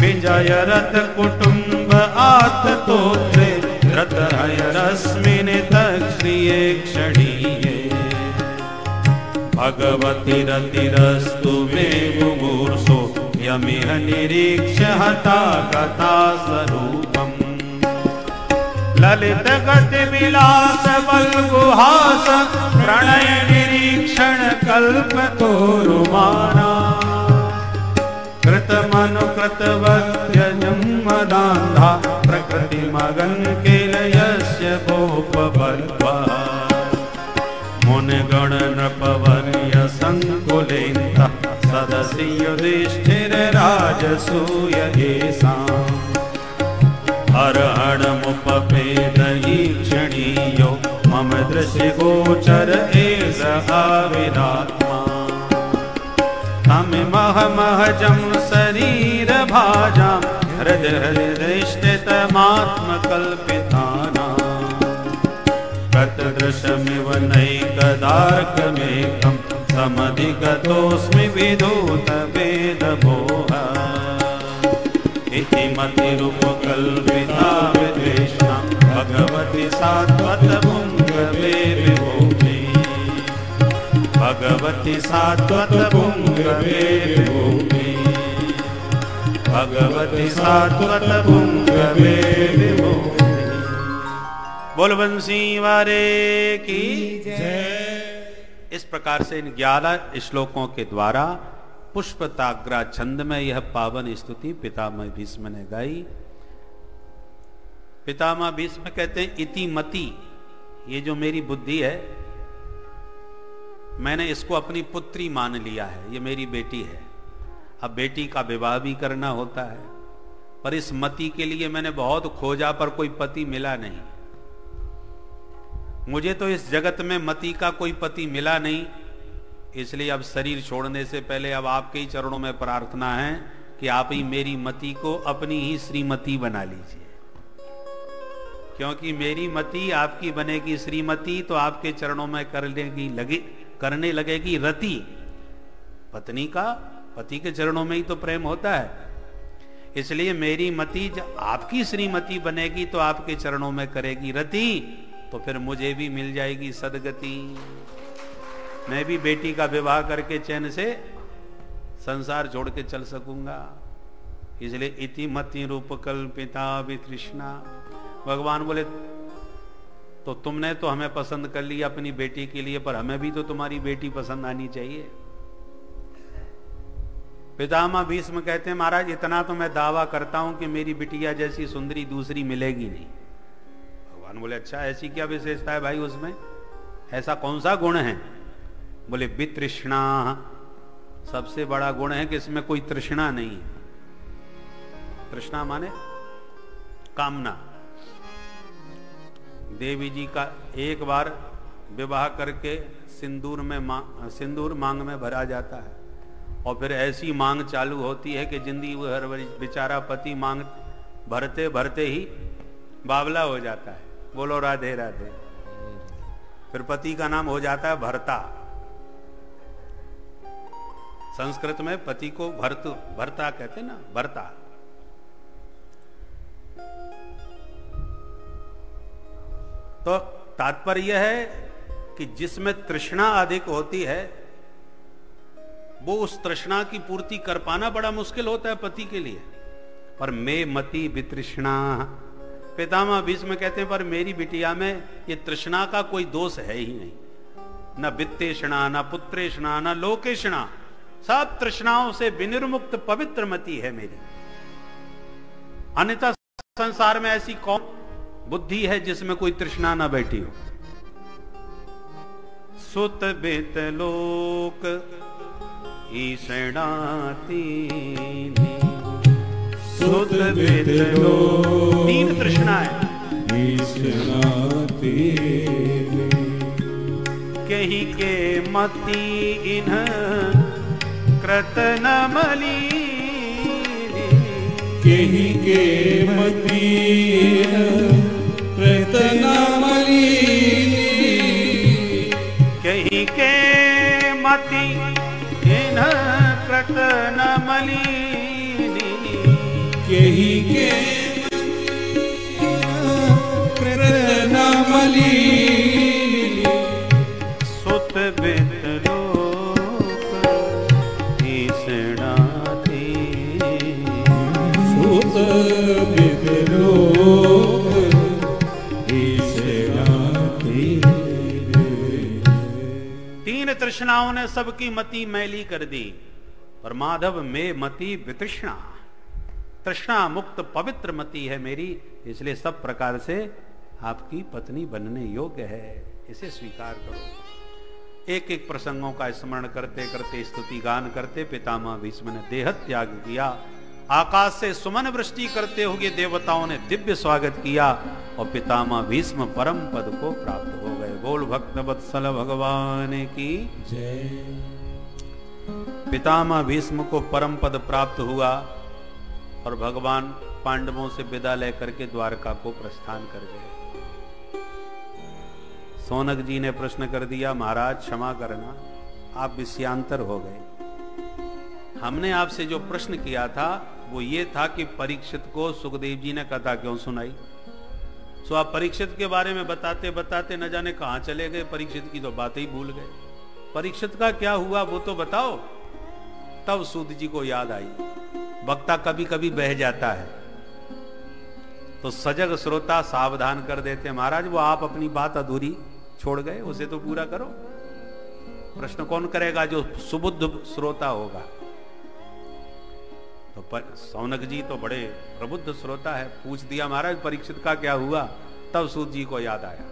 विजयरथ कुटुम्ब आततोत्रे रथहयरस्मिन् तत्क्रिये क्षणीये भगवति रतिरस्तु मे मुमूर्षो यमिह निरीक्ष्य हता कथा स्वरूपम् ललित गति विलास बलगुहास प्रणय निरीक्षण कल्पतोरुमाना कृत मनु कृतवत्यजन्मदान्धा प्रकृति मगन केलयस्य गोपबल्वा मुनिगण नृपवर्य संकुलेन्द्र सदसि युधिष्ठिर राजसूय येषाम् हरहणमुपभेद ईक्षणीयो मम दृशिगोचर एष आविरात्मा तमिमहमहजं शरीर भाजां हृदयहृदिष्टितमात्मकल्पितानां तदृशमिव नैकदार्कमेकं समधिगतोऽस्मि विधूतवेदभोः इति मतिरुपकल्पिता विद्वेष्णा भगवति सात्वतपुङ्गवे विभूति भगवति सात्वतपुङ्गवे विभूति भगवति सात्वतपुङ्गवे विभूति। बोल बंसी वारे की जय। इस प्रकार से इन 11 श्लोकों के द्वारा पुष्पताग्रा छंद में यह पावन स्तुति पितामह भीष्म ने गाई। पितामह भीष्म कहते हैं इति मति, ये जो मेरी बुद्धि है मैंने इसको अपनी पुत्री मान लिया है, ये मेरी बेटी है। अब बेटी का विवाह भी करना होता है, पर इस मति के लिए मैंने बहुत खोजा पर कोई पति मिला नहीं। मुझे तो इस जगत में मति का कोई पति मिला नहीं, इसलिए अब शरीर छोड़ने से पहले अब आपके ही चरणों में प्रार्थना है कि आप ही मेरी मति को अपनी ही श्रीमती बना लीजिए, क्योंकि मेरी मति आपकी बनेगी श्रीमती तो आपके चरणों में करने लगेगी रति। पत्नी का पति के चरणों में ही तो प्रेम होता है, इसलिए मेरी मति जब आपकी श्रीमती बनेगी तो आपके चरणों में करेगी रति, तो फिर मुझे भी मिल जाएगी सदगति। मैं भी बेटी का विवाह करके चैन से संसार छोड़ के चल सकूंगा। इसलिए इति मति रूप कल्पिता वितृष्णा। भगवान बोले तो तुमने तो हमें पसंद कर लिया अपनी बेटी के लिए, पर हमें भी तो तुम्हारी बेटी पसंद आनी चाहिए। पितामह भीष्म कहते हैं महाराज इतना तो मैं दावा करता हूं कि मेरी बिटिया जैसी सुंदरी दूसरी मिलेगी नहीं। भगवान बोले अच्छा ऐसी क्या विशेषता है भाई उसमें, ऐसा कौन सा गुण है? बोले वितृष्णा, सबसे बड़ा गुण है कि इसमें कोई तृष्णा नहीं है। तृष्णा माने कामना। देवी जी का एक बार विवाह करके सिंदूर मांग में भरा जाता है और फिर ऐसी मांग चालू होती है कि जिंदगी भर बेचारा पति मांग भरते भरते ही बावला हो जाता है। बोलो राधे राधे। फिर पति का नाम हो जाता है भरता। संस्कृत में पति को भर्ता कहते ना, भर्ता। तो तात्पर्य यह है कि जिसमें तृष्णा अधिक होती है वो उस तृष्णा की पूर्ति कर पाना बड़ा मुश्किल होता है पति के लिए। पर मे मति वितृष्णा, पितामह भीष्म कहते हैं पर मेरी बिटिया में ये तृष्णा का कोई दोष है ही नहीं, न वित्तेषणा, न पुत्रेषणा, न लोकेषणा, सब तृष्णाओं से विनिर्मुक्त पवित्र मति है मेरी। अन्यथा संसार में ऐसी कौन बुद्धि है जिसमें कोई तृष्णा ना बैठी हो। सुत बेत लोक ईषणाती, सुत बेत लोक, तीन तृष्णा है। कहीं के मति इन्ह कृतन मली, कहीं के मति कृतन मली, कहीं के मति इन्ह कृतन मली, कहीं के कृतन मली, सुत बित लोक ईषणाती, सुत बित लोक ईषणाती। तीन तृष्णाओं ने सबकी मति मैली कर दी, पर माधव में मति वितृष्णा, तृष्णा मुक्त पवित्र मति है मेरी, इसलिए सब प्रकार से आपकी पत्नी बनने योग्य है, इसे स्वीकार करो। एक एक प्रसंगों का स्मरण करते करते, स्तुति गान करते पितामह भीष्म ने देह त्याग किया। आकाश से सुमन वृष्टि करते हुए देवताओं ने दिव्य स्वागत किया और पितामह भीष्म परम पद को प्राप्त हो गए। बोल भक्त वत्सल भगवान की जय। पितामह भीष्म को परम पद प्राप्त हुआ और भगवान पांडवों से विदा लेकर के द्वारका को प्रस्थान कर गए। सोनक जी ने प्रश्न कर दिया, महाराज क्षमा करना, आप विषयांतर हो गए। हमने आपसे जो प्रश्न किया था वो ये था कि परीक्षित को सुखदेव जी ने कथा क्यों सुनाई। सो आप परीक्षित के बारे में बताते बताते न जाने कहां चले गए, परीक्षित की तो बातें ही भूल गए। परीक्षित का क्या हुआ वो तो बताओ। तब सूत जी को याद आई, वक्ता कभी कभी बह जाता है तो सजग श्रोता सावधान कर देते हैं, महाराज वो आप अपनी बात अधूरी छोड़ गए, उसे तो पूरा करो। प्रश्न कौन करेगा? जो सुबुद्ध श्रोता होगा। तो सौनक जी तो बड़े प्रबुद्ध श्रोता है, पूछ दिया महाराज परीक्षित का क्या हुआ। तब सूत जी को याद आया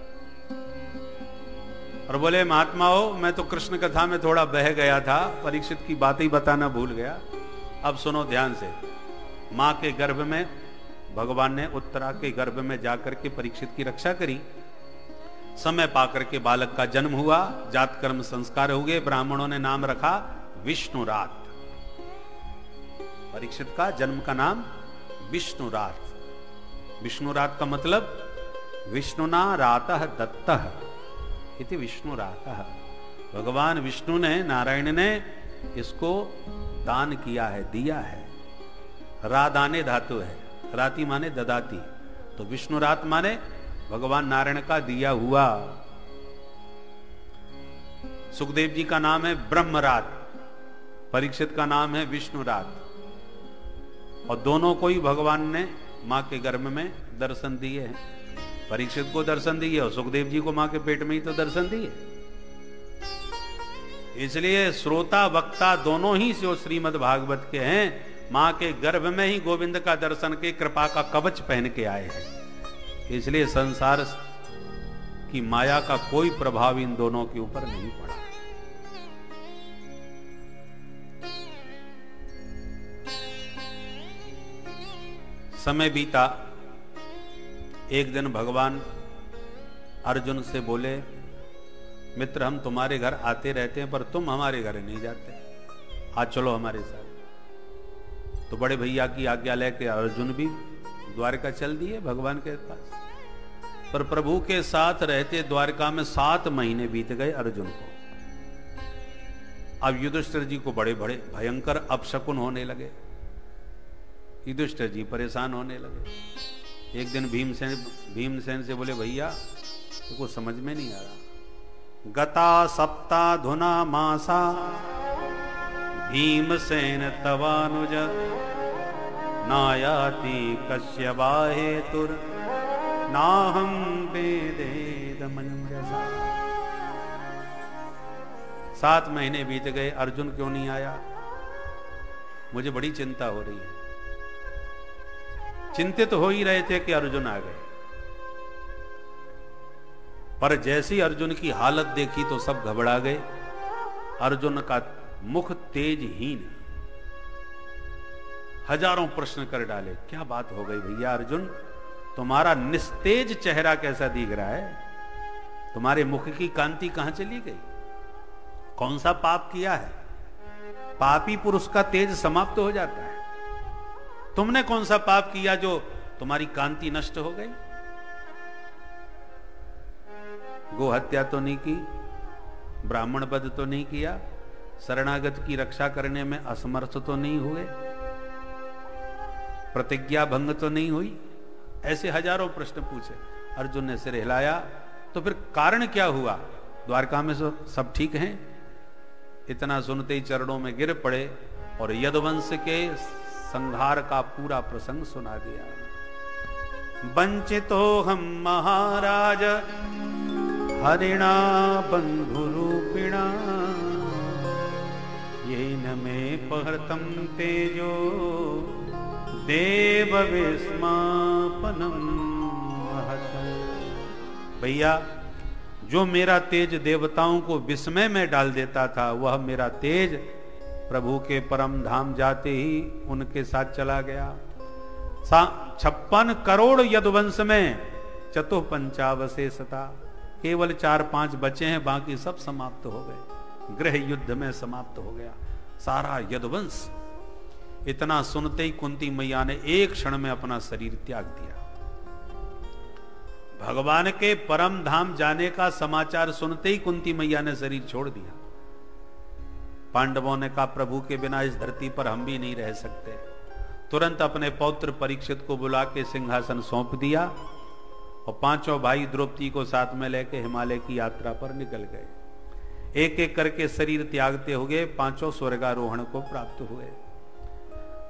और बोले, महात्माओं मैं तो कृष्ण कथा में थोड़ा बह गया था, परीक्षित की बात ही बताना भूल गया। अब सुनो ध्यान से। मां के गर्भ में भगवान ने उत्तरा के गर्भ में जाकर के परीक्षित की रक्षा करी। समय पाकर के बालक का जन्म हुआ, जात कर्म संस्कार हुए, ब्राह्मणों ने नाम रखा विष्णुरात। परीक्षित का जन्म का नाम विष्णुरात। विष्णुरात का मतलब विष्णुना रातः दत्तः इति विष्णुरातः। भगवान विष्णु ने, नारायण ने इसको दान किया है, दिया है। रादाने धातु है, राति माने ददाती, तो विष्णुरात माने भगवान नारायण का दिया हुआ। सुखदेव जी का नाम है ब्रह्मरात, परीक्षित का नाम है विष्णुरात, और दोनों को ही भगवान ने मां के गर्भ में दर्शन दिए हैं। परीक्षित को दर्शन दिए और सुखदेव जी को मां के पेट में ही तो दर्शन दिए। इसलिए श्रोता वक्ता दोनों ही जो श्रीमद् भागवत के हैं, मां के गर्भ में ही गोविंद का दर्शन के कृपा का कवच पहन के आए हैं। इसलिए संसार की माया का कोई प्रभाव इन दोनों के ऊपर नहीं पड़ा। समय बीता। एक दिन भगवान अर्जुन से बोले, मित्र हम तुम्हारे घर आते रहते हैं पर तुम हमारे घर नहीं जाते, आज चलो हमारे साथ। तो बड़े भैया की आज्ञा लेके अर्जुन भी द्वारका चल दिए भगवान के पास। पर प्रभु के साथ रहते द्वारका में 7 महीने बीत गए अर्जुन को। अब युधिष्ठिर जी को बड़े बड़े भयंकर अपशकुन होने लगे। युधिष्ठिर जी परेशान होने लगे। एक दिन भीमसेन से बोले, भैया तो कुछ समझ में नहीं आ रहा। गता सप्ताधुना मासा भीमसेन तवानुज नायाति कस्य बाहेतुर नाहं वेदेदमंजसा। 7 महीने बीत गए, अर्जुन क्यों नहीं आया? मुझे बड़ी चिंता हो रही है। चिंतित हो ही रहे थे कि अर्जुन आ गए, पर जैसी अर्जुन की हालत देखी तो सब घबरा गए। अर्जुन का मुख तेजहीन, हजारों प्रश्न कर डाले। क्या बात हो गई भैया अर्जुन, तुम्हारा निस्तेज चेहरा कैसा दिख रहा है? तुम्हारे मुख की कांति कहां चली गई? कौन सा पाप किया है? पापी पुरुष का तेज समाप्त हो जाता है। तुमने कौन सा पाप किया जो तुम्हारी कांति नष्ट हो गई? गो हत्या तो नहीं की, ब्राह्मण वध तो नहीं किया, शरणागत की रक्षा करने में असमर्थ तो नहीं हुए, प्रतिज्ञा भंग तो नहीं हुई? ऐसे हजारों प्रश्न पूछे। अर्जुन ने सिर हिलाया। तो फिर कारण क्या हुआ? द्वारका में सब ठीक हैं? इतना सुनते ही चरणों में गिर पड़े और यदुवंश के संहार का पूरा प्रसंग सुना दिया। वंचितो हम महाराज हरिणा बंधुरूपिणा येन में पहर्तम तेजो देव विस्मापनम महत। भैया, जो मेरा तेज देवताओं को विस्मय में डाल देता था, वह मेरा तेज प्रभु के परम धाम जाते ही उनके साथ चला गया। 56 करोड़ यदुवंश में चतुःपंचावशेषता, केवल 4-5 बचे हैं, बाकी सब समाप्त हो गए। गृह युद्ध में समाप्त हो गया सारा यदुवंश। इतना सुनते ही कुंती मैया ने एक क्षण में अपना शरीर त्याग दिया। भगवान के परम धाम जाने का समाचार सुनते ही कुंती मैया ने शरीर छोड़ दिया। पांडवों ने कहा, प्रभु के बिना इस धरती पर हम भी नहीं रह सकते। तुरंत अपने पौत्र परीक्षित को बुला के सिंहासन सौंप दिया और 5 भाई द्रौपदी को साथ में लेके हिमालय की यात्रा पर निकल गए। एक एक करके शरीर त्यागते हुए 5 स्वर्गारोहण को प्राप्त हुए।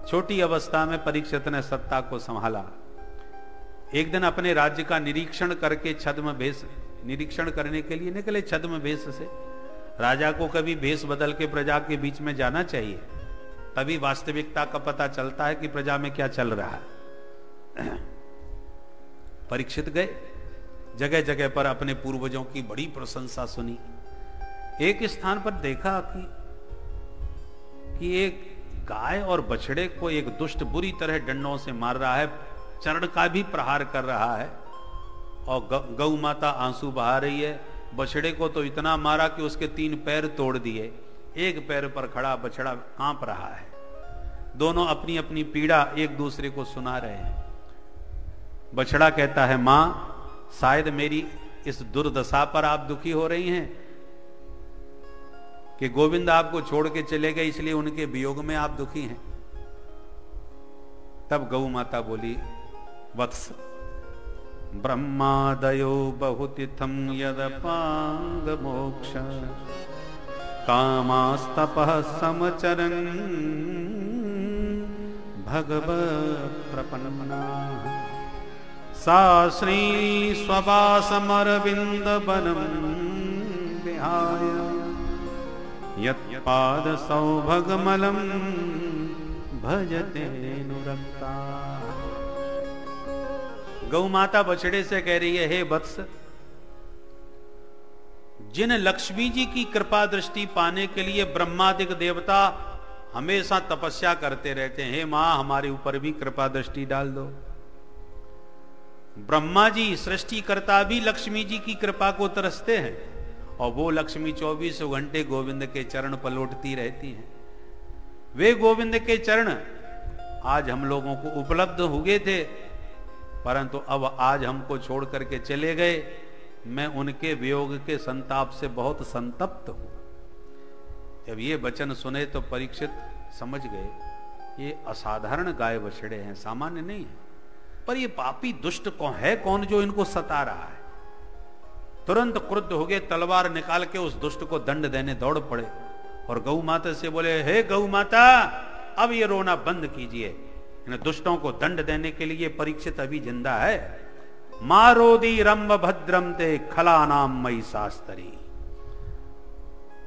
छोटी अवस्था में परीक्षित ने सत्ता को संभाला। एक दिन अपने राज्य का निरीक्षण करके छद्म भेष निरीक्षण करने के लिए निकले। छद्म भेष से राजा को कभी भेष बदल के प्रजा के बीच में जाना चाहिए, तभी वास्तविकता का पता चलता है कि प्रजा में क्या चल रहा है। परीक्षित गए, जगह जगह पर अपने पूर्वजों की बड़ी प्रशंसा सुनी। एक स्थान पर देखा कि एक गाय और बछड़े को एक दुष्ट बुरी तरह डंडों से मार रहा है, चरण का भी प्रहार कर रहा है और गौ माता आंसू बहा रही है। बछड़े को तो इतना मारा कि उसके 3 पैर तोड़ दिए। एक पैर पर खड़ा बछड़ा कांप रहा है। दोनों अपनी अपनी पीड़ा एक दूसरे को सुना रहे हैं। बछड़ा कहता है, मां, शायद मेरी इस दुर्दशा पर आप दुखी हो रही हैं कि गोविंद आपको छोड़ के चले गए, इसलिए उनके वियोग में आप दुखी हैं। तब गौ माता बोली, वत्स, ब्रह्मादयो बहुतिथम यदपांग मोक्ष कामास्तपः समचरन् भगवत् प्रपन्ना सा श्री स्ववासमरविंद बनम विहाय यत्पाद सौभगमलम भजते नुरक्ता। गौ माता बछड़े से कह रही है, हे वत्स, जिन लक्ष्मी जी की कृपा दृष्टि पाने के लिए ब्रह्मादिक देवता हमेशा तपस्या करते रहते हैं, हे मां, हमारे ऊपर भी कृपा दृष्टि डाल दो। ब्रह्मा जी सृष्टिकर्ता भी लक्ष्मी जी की कृपा को तरसते हैं और वो लक्ष्मी 24 घंटे गोविंद के चरण पलटती रहती हैं। वे गोविंद के चरण आज हम लोगों को उपलब्ध हुए थे, परंतु अब आज हमको छोड़ करके चले गए। मैं उनके वियोग के संताप से बहुत संतप्त हूं। जब ये वचन सुने तो परीक्षित समझ गए ये असाधारण गाय बछड़े हैं, सामान्य नहीं है। पर ये पापी दुष्ट कौन जो इनको सता रहा है। तुरंत क्रुद्ध हो गए, तलवार निकाल के उस दुष्ट को दंड देने दौड़ पड़े और गौ माता से बोले, हे गौ माता, अब ये रोना बंद कीजिए, इन दुष्टों को दंड देने के लिए परीक्षित अभी जिंदा है। मारोदी रंभ भद्रम ते खला नाम मई शास्त्री।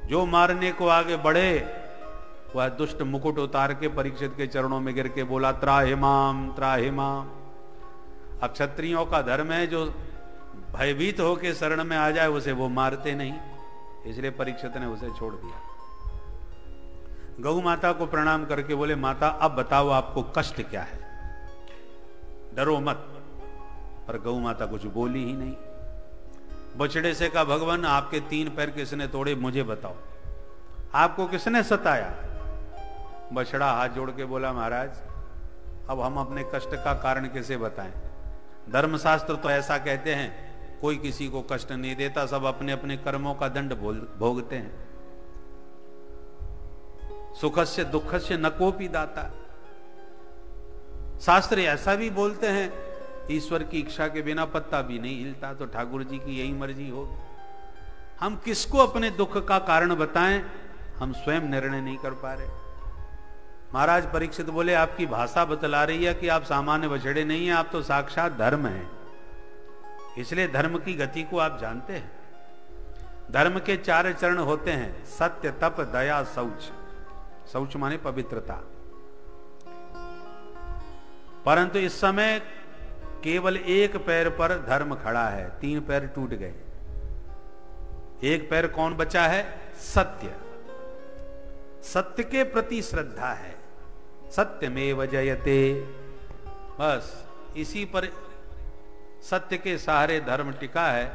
जो मारने को आगे बढ़े वह दुष्ट मुकुट उतार के परीक्षित के चरणों में गिर के बोला, त्राहिमाम त्राहिमाम। अब क्षत्रियों का धर्म है जो भयभीत होकर शरण में आ जाए उसे वो मारते नहीं, इसलिए परीक्षित ने उसे छोड़ दिया। गौ माता को प्रणाम करके बोले, माता अब बताओ आपको कष्ट क्या है, डरो मत। पर गौ माता कुछ बोली ही नहीं। बछड़े से कहा, भगवान आपके 3 पैर किसने तोड़े, मुझे बताओ, आपको किसने सताया। बछड़ा हाथ जोड़ के बोला, महाराज अब हम अपने कष्ट का कारण कैसे बताएं। धर्मशास्त्र तो ऐसा कहते हैं कोई किसी को कष्ट नहीं देता, सब अपने अपने कर्मों का दंड भोगते हैं। सुखस्य दुखस्य न कोपी दाता। शास्त्र ऐसा भी बोलते हैं, ईश्वर की इच्छा के बिना पत्ता भी नहीं हिलता, तो ठाकुर जी की यही मर्जी होगी। हम किसको अपने दुख का कारण बताएं, हम स्वयं निर्णय नहीं कर पा रहे। महाराज परीक्षित बोले, आपकी भाषा बतला रही है कि आप सामान्य बछड़े नहीं हैं, आप तो साक्षात धर्म हैं, इसलिए धर्म की गति को आप जानते हैं। धर्म के 4 चरण होते हैं, सत्य, तप, दया, शौच। शौच माने पवित्रता। परंतु इस समय केवल 1 पैर पर धर्म खड़ा है, 3 पैर टूट गए। 1 पैर कौन बचा है? सत्य। सत्य के प्रति श्रद्धा है, सत्यमेव जयते। बस इसी पर सत्य के सहारे धर्म टिका है,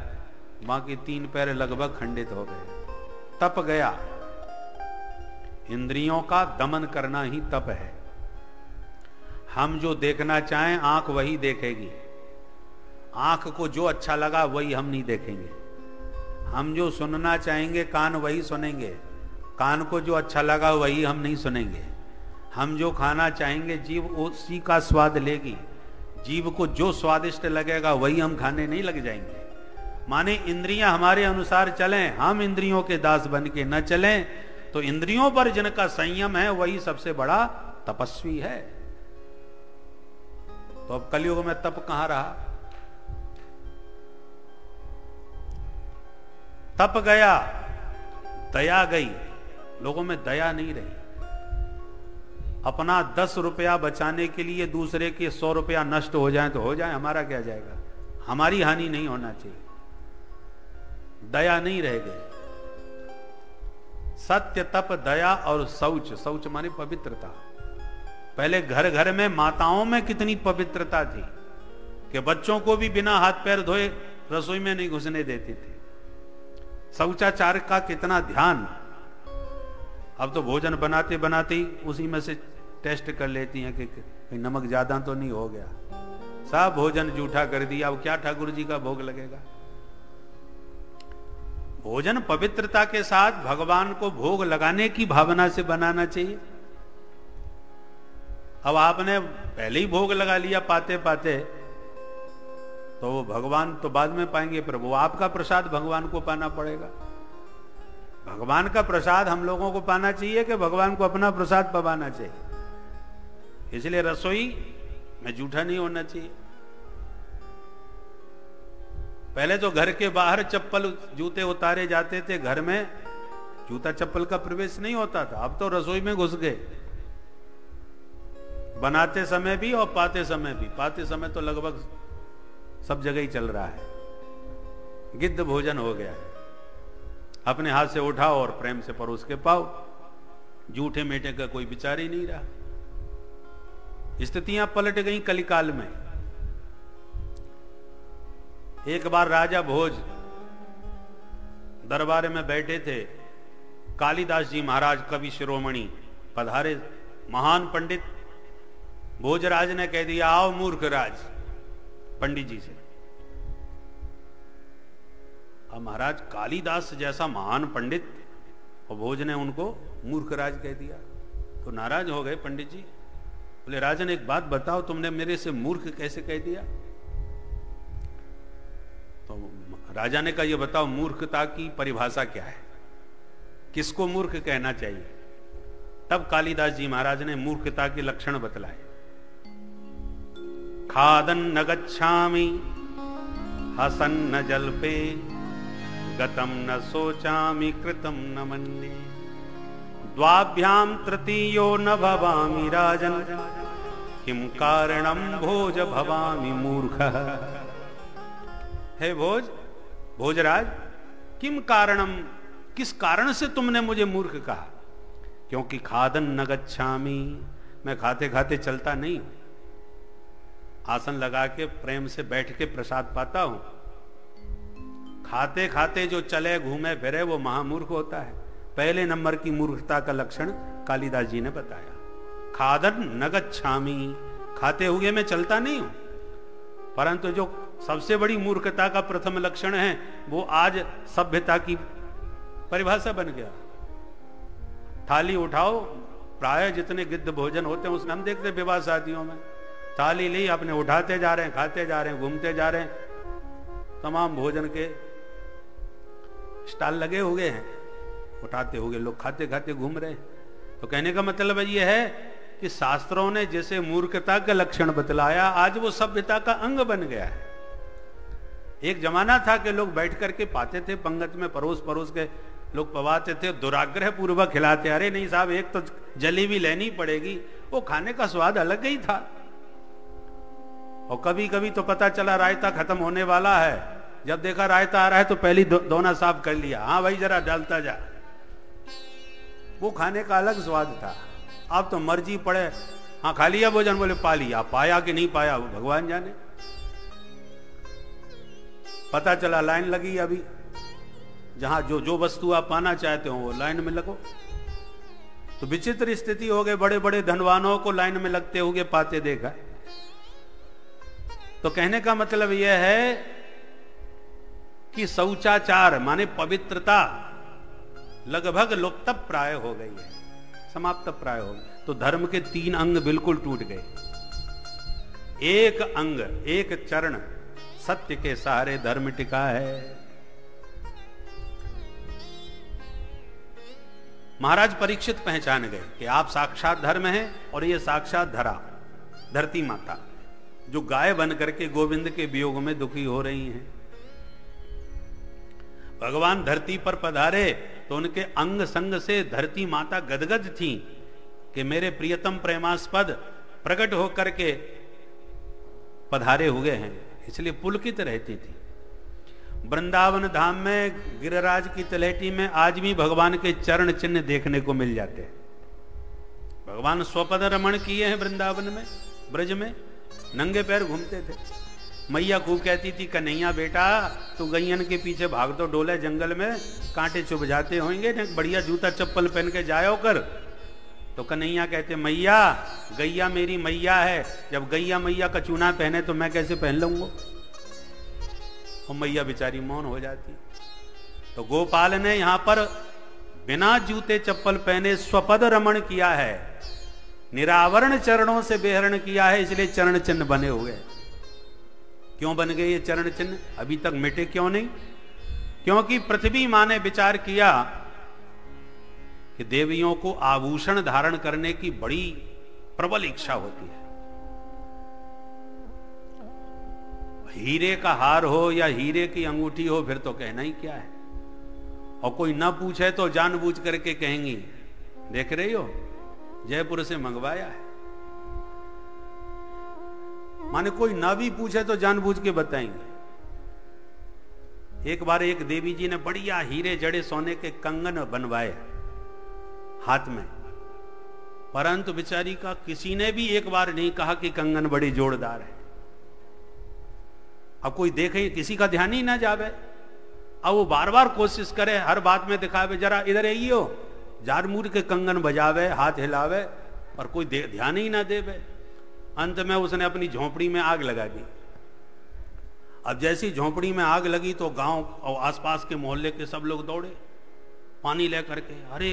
बाकी 3 पैर लगभग खंडित हो गए। तप गया, इंद्रियों का दमन करना ही तप है। हम जो देखना चाहें आंख वही देखेगी, आंख को जो अच्छा लगा वही हम नहीं देखेंगे। हम जो सुनना चाहेंगे कान वही सुनेंगे, कान को जो अच्छा लगा वही हम नहीं सुनेंगे। हम जो खाना चाहेंगे जीभ उसी का स्वाद लेगी, जीभ को जो स्वादिष्ट लगेगा वही हम खाने नहीं लग जाएंगे। माने इंद्रियां हमारे अनुसार चलें, हम इंद्रियों के दास बन के न चलें, तो इंद्रियों पर जिनका संयम है वही सबसे बड़ा तपस्वी है। तो अब कलयुग में तप कहां रहा? तप गया, दया गई, लोगों में दया नहीं रही। अपना 10 रुपया बचाने के लिए दूसरे के 100 रुपया नष्ट हो जाए तो हो जाए, हमारा क्या जाएगा, हमारी हानि नहीं होना चाहिए। दया नहीं रह गई। सत्य, तप, दया और शौच। शौच माने पवित्रता। पहले घर घर में माताओं में कितनी पवित्रता थी कि बच्चों को भी बिना हाथ पैर धोए रसोई में नहीं घुसने देती थी। शौचाचार का कितना ध्यान। अब तो भोजन बनाते बनाते ही उसी में से टेस्ट कर लेती हैं कि नमक ज्यादा तो नहीं हो गया, सब भोजन जूठा कर दिया, अब क्या ठाकुर जी का भोग लगेगा। भोजन पवित्रता के साथ भगवान को भोग लगाने की भावना से बनाना चाहिए। अब आपने पहले ही भोग लगा लिया पाते पाते, तो वो भगवान तो बाद में पाएंगे, पर वो आपका प्रसाद भगवान को पाना पड़ेगा। भगवान का प्रसाद हम लोगों को पाना चाहिए कि भगवान को अपना प्रसाद पवाना चाहिए। इसलिए रसोई में जूठा नहीं होना चाहिए। पहले तो घर के बाहर चप्पल जूते उतारे जाते थे, घर में जूता चप्पल का प्रवेश नहीं होता था। अब तो रसोई में घुस गए, बनाते समय भी और पाते समय भी। पाते समय तो लगभग सब जगह ही चल रहा है, गिद्ध भोजन हो गया है। अपने हाथ से उठाओ और प्रेम से परोस के पाओ, जूठे मेटे का कोई विचार ही नहीं रहा। स्थितियां पलट गई कलिकाल में। एक बार राजा भोज दरबार में बैठे थे, कालिदास जी महाराज कवि शिरोमणि पधारे, महान पंडित। भोजराज ने कह दिया, आओ मूर्ख राज, पंडित जी से। अब महाराज कालिदास जैसा महान पंडित, और भोज ने उनको मूर्खराज कह दिया। तो नाराज हो गए पंडित जी। बोले राजन एक बात बताओ, तुमने मेरे से मूर्ख कैसे कह दिया? तो राजा ने कहा ये बताओ मूर्खता की परिभाषा क्या है, किसको मूर्ख कहना चाहिए? तब कालिदास जी महाराज ने मूर्खता के लक्षण बतलाए। खादन न गच्छामि हसन न जल्पे गतम न सोचामि कृतम न मन्ये द्वाभ्याम तृतीयो न भवामि राजन किम कारणम भोज भवामि मूर्खः। हे भोजराज, किम कारणम, किस कारण से तुमने मुझे मूर्ख कहा? क्योंकि खादन न गच्छामि, मैं खाते खाते चलता नहीं हूं, आसन लगा के प्रेम से बैठ के प्रसाद पाता हूं। खाते खाते जो चले घूमे फिरे वो महामूर्ख होता है। पहले नंबर की मूर्खता का लक्षण कालिदास जी ने बताया। खादन न गच्छामि, खाते हुए मैं चलता नहीं हूं। परंतु जो सबसे बड़ी मूर्खता का प्रथम लक्षण है वो आज सभ्यता की परिभाषा बन गया। थाली उठाओ, प्राय जितने गिद्ध भोजन होते हैं उसमें हम देखते विवाह शादियों में थाली ली, अपने उठाते जा रहे हैं, खाते जा रहे हैं, घूमते जा रहे हैं। तमाम भोजन के स्टॉल लगे हुए हैं, उठाते हुए लोग खाते खाते घूम रहे हैं। तो कहने का मतलब ये है कि शास्त्रों ने जैसे मूर्खता का लक्षण बतलाया, आज वो सभ्यता का अंग बन गया है। एक जमाना था कि लोग बैठ करके पाते थे, पंगत में परोस परोस के लोग पवाते थे, दुराग्रह पूर्वक खिलाते। अरे नहीं साहब, एक तो जलेबी लेनी पड़ेगी, वो खाने का स्वाद अलग ही था। और कभी कभी तो पता चला रायता खत्म होने वाला है, जब देखा रायता आ रहा है तो पहली दोना साफ कर लिया, हाँ भाई जरा डालता जा। वो खाने का अलग स्वाद था। अब तो मर्जी पड़े, हाँ खा लिया भोजन, बोले पा लिया, पाया कि नहीं पाया वो भगवान जाने। पता चला लाइन लगी, अभी जहां जो वस्तु आप पाना चाहते हो वो लाइन में लगो। तो विचित्र स्थिति हो गई, बड़े बड़े धनवानों को लाइन में लगते हुए पाते देखा। तो कहने का मतलब यह है कि शौचाचार माने पवित्रता लगभग लुप्त प्राय हो गई है, समाप्त प्राय हो गई। तो धर्म के 3 अंग बिल्कुल टूट गए। एक अंग, एक चरण, सत्य के सहारे धर्म टिका है। महाराज परीक्षित पहचान गए कि आप साक्षात धर्म हैं और ये साक्षात धरा, धरती माता, जो गाय बन करके गोविंद के वियोग में दुखी हो रही हैं। भगवान धरती पर पधारे तो उनके अंग संग से धरती माता गदगद थी कि मेरे प्रियतम प्रेमास्पद प्रकट होकर के पधारे हुए हैं, इसलिए पुलकित रहती थी। वृंदावन धाम में गिरिराज की तलहटी में आज भी भगवान के चरण चिन्ह देखने को मिल जाते हैं। भगवान स्वपद रमण किए हैं वृंदावन में, ब्रज में नंगे पैर घूमते थे। मैया खूब कहती थी, कन्हैया बेटा तू गैयन के पीछे भाग दो, डोले जंगल में कांटे चुभ जाते होंगे, बढ़िया जूता चप्पल पहन के जायो कर। तो कन्हैया कहते, मैया गैया मेरी मैया है, जब गैया मैया का चूना पहने तो मैं कैसे पहन लूंगा? और मैया बेचारी मौन हो जाती। तो गोपाल ने यहां पर बिना जूते चप्पल पहने स्वपद रमण किया है, निरावरण चरणों से बेहरण किया है, इसलिए चरण चिन्ह बने हुए। क्यों बन गए ये चरण चिन्ह? अभी तक मिटे क्यों नहीं? क्योंकि पृथ्वी मां ने विचार किया कि देवियों को आभूषण धारण करने की बड़ी प्रबल इच्छा होती है। हीरे का हार हो या हीरे की अंगूठी हो फिर तो कहना ही क्या है। और कोई ना पूछे तो जानबूझ करके कहेंगी, देख रही हो जयपुर से मंगवाया है। माने कोई ना भी पूछे तो जानबूझ के बताएंगे। एक बार एक देवी जी ने बढ़िया हीरे जड़े सोने के कंगन बनवाए हाथ में, परंतु बेचारी का किसी ने भी एक बार नहीं कहा कि कंगन बड़ी जोरदार है। अब कोई देखे, किसी का ध्यान ही ना जावे। अब वो बार बार कोशिश करे, हर बात में दिखावे, जरा इधर आई हो, जार-मूर के कंगन बजावे, हाथ हिलावे, और कोई ध्यान ही ना देवे। अंत में उसने अपनी झोपड़ी में आग लगा दी। अब जैसी झोपड़ी में आग लगी तो गांव और आसपास के मोहल्ले के सब लोग दौड़े पानी लेकर के। अरे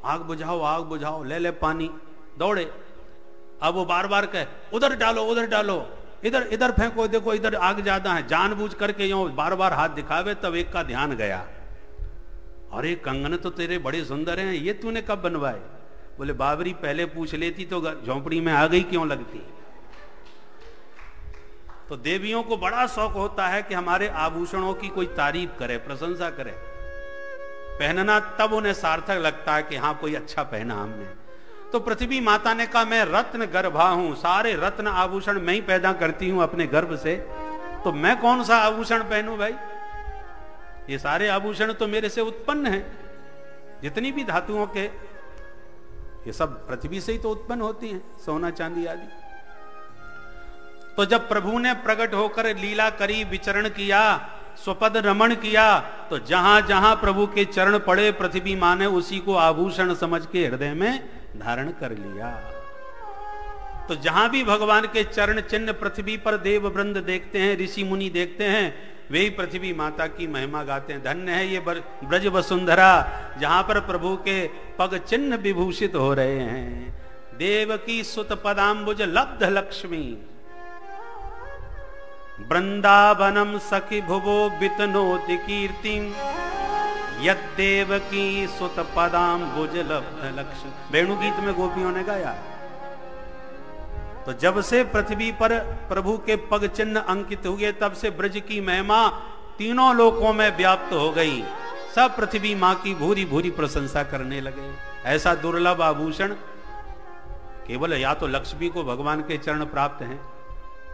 आग बुझाओ, ले पानी, दौड़े। अब वो बार बार कहे उधर डालो, इधर फेंको, देखो इधर आग ज्यादा है। जानबूझ करके यूं बार बार हाथ दिखावे, तब एक का ध्यान गया, अरे कंगन तो तेरे बड़े सुंदर हैं, ये तूने कब बनवाए? बोले बाबरी पहले पूछ लेती तो झोंपड़ी में आ गई क्यों लगती। तो देवियों को बड़ा शौक होता है कि हमारे आभूषणों की कोई तारीफ करे, प्रशंसा करे। पहनना तब उन्हें सार्थक लगता है कि हाँ कोई अच्छा पहना हमने। तो पृथ्वी माता ने कहा मैं रत्न गर्भा हूं, सारे रत्न आभूषण मैं ही पैदा करती हूं अपने गर्भ से, तो मैं कौन सा आभूषण पहनूं भाई? ये सारे आभूषण तो मेरे से उत्पन्न हैं। जितनी भी धातुओं के, ये सब पृथ्वी से ही तो उत्पन्न होती हैं, सोना चांदी आदि। तो जब प्रभु ने प्रकट होकर लीला करी, विचरण किया, स्वपद रमण किया, तो जहां जहां प्रभु के चरण पड़े पृथ्वी मां ने उसी को आभूषण समझ के हृदय में धारण कर लिया। तो जहां भी भगवान के चरण चिन्ह पृथ्वी पर देव वृंद देखते हैं, ऋषि मुनि देखते हैं, वे ही पृथ्वी माता की महिमा गाते हैं। धन्य है ये ब्रज वसुंधरा जहां पर प्रभु के पग चिन्ह विभूषित हो रहे हैं। देव की सुत पदाम्बुज लब्ध लक्ष्मी, वृंदावनम सखी भुवो वितनोति कीर्तिम, यद्देव की सुत पदाम्बुज लब्ध लक्ष्मी। वेणु गीत में गोपियों ने गाया। तो जब से पृथ्वी पर प्रभु के पग चिन्ह अंकित हुए, तब से ब्रज की महिमा तीनों लोकों में व्याप्त हो गई। सब पृथ्वी मां की भूरी भूरी प्रशंसा करने लगे। ऐसा दुर्लभ आभूषण केवल या तो लक्ष्मी को भगवान के चरण प्राप्त हैं,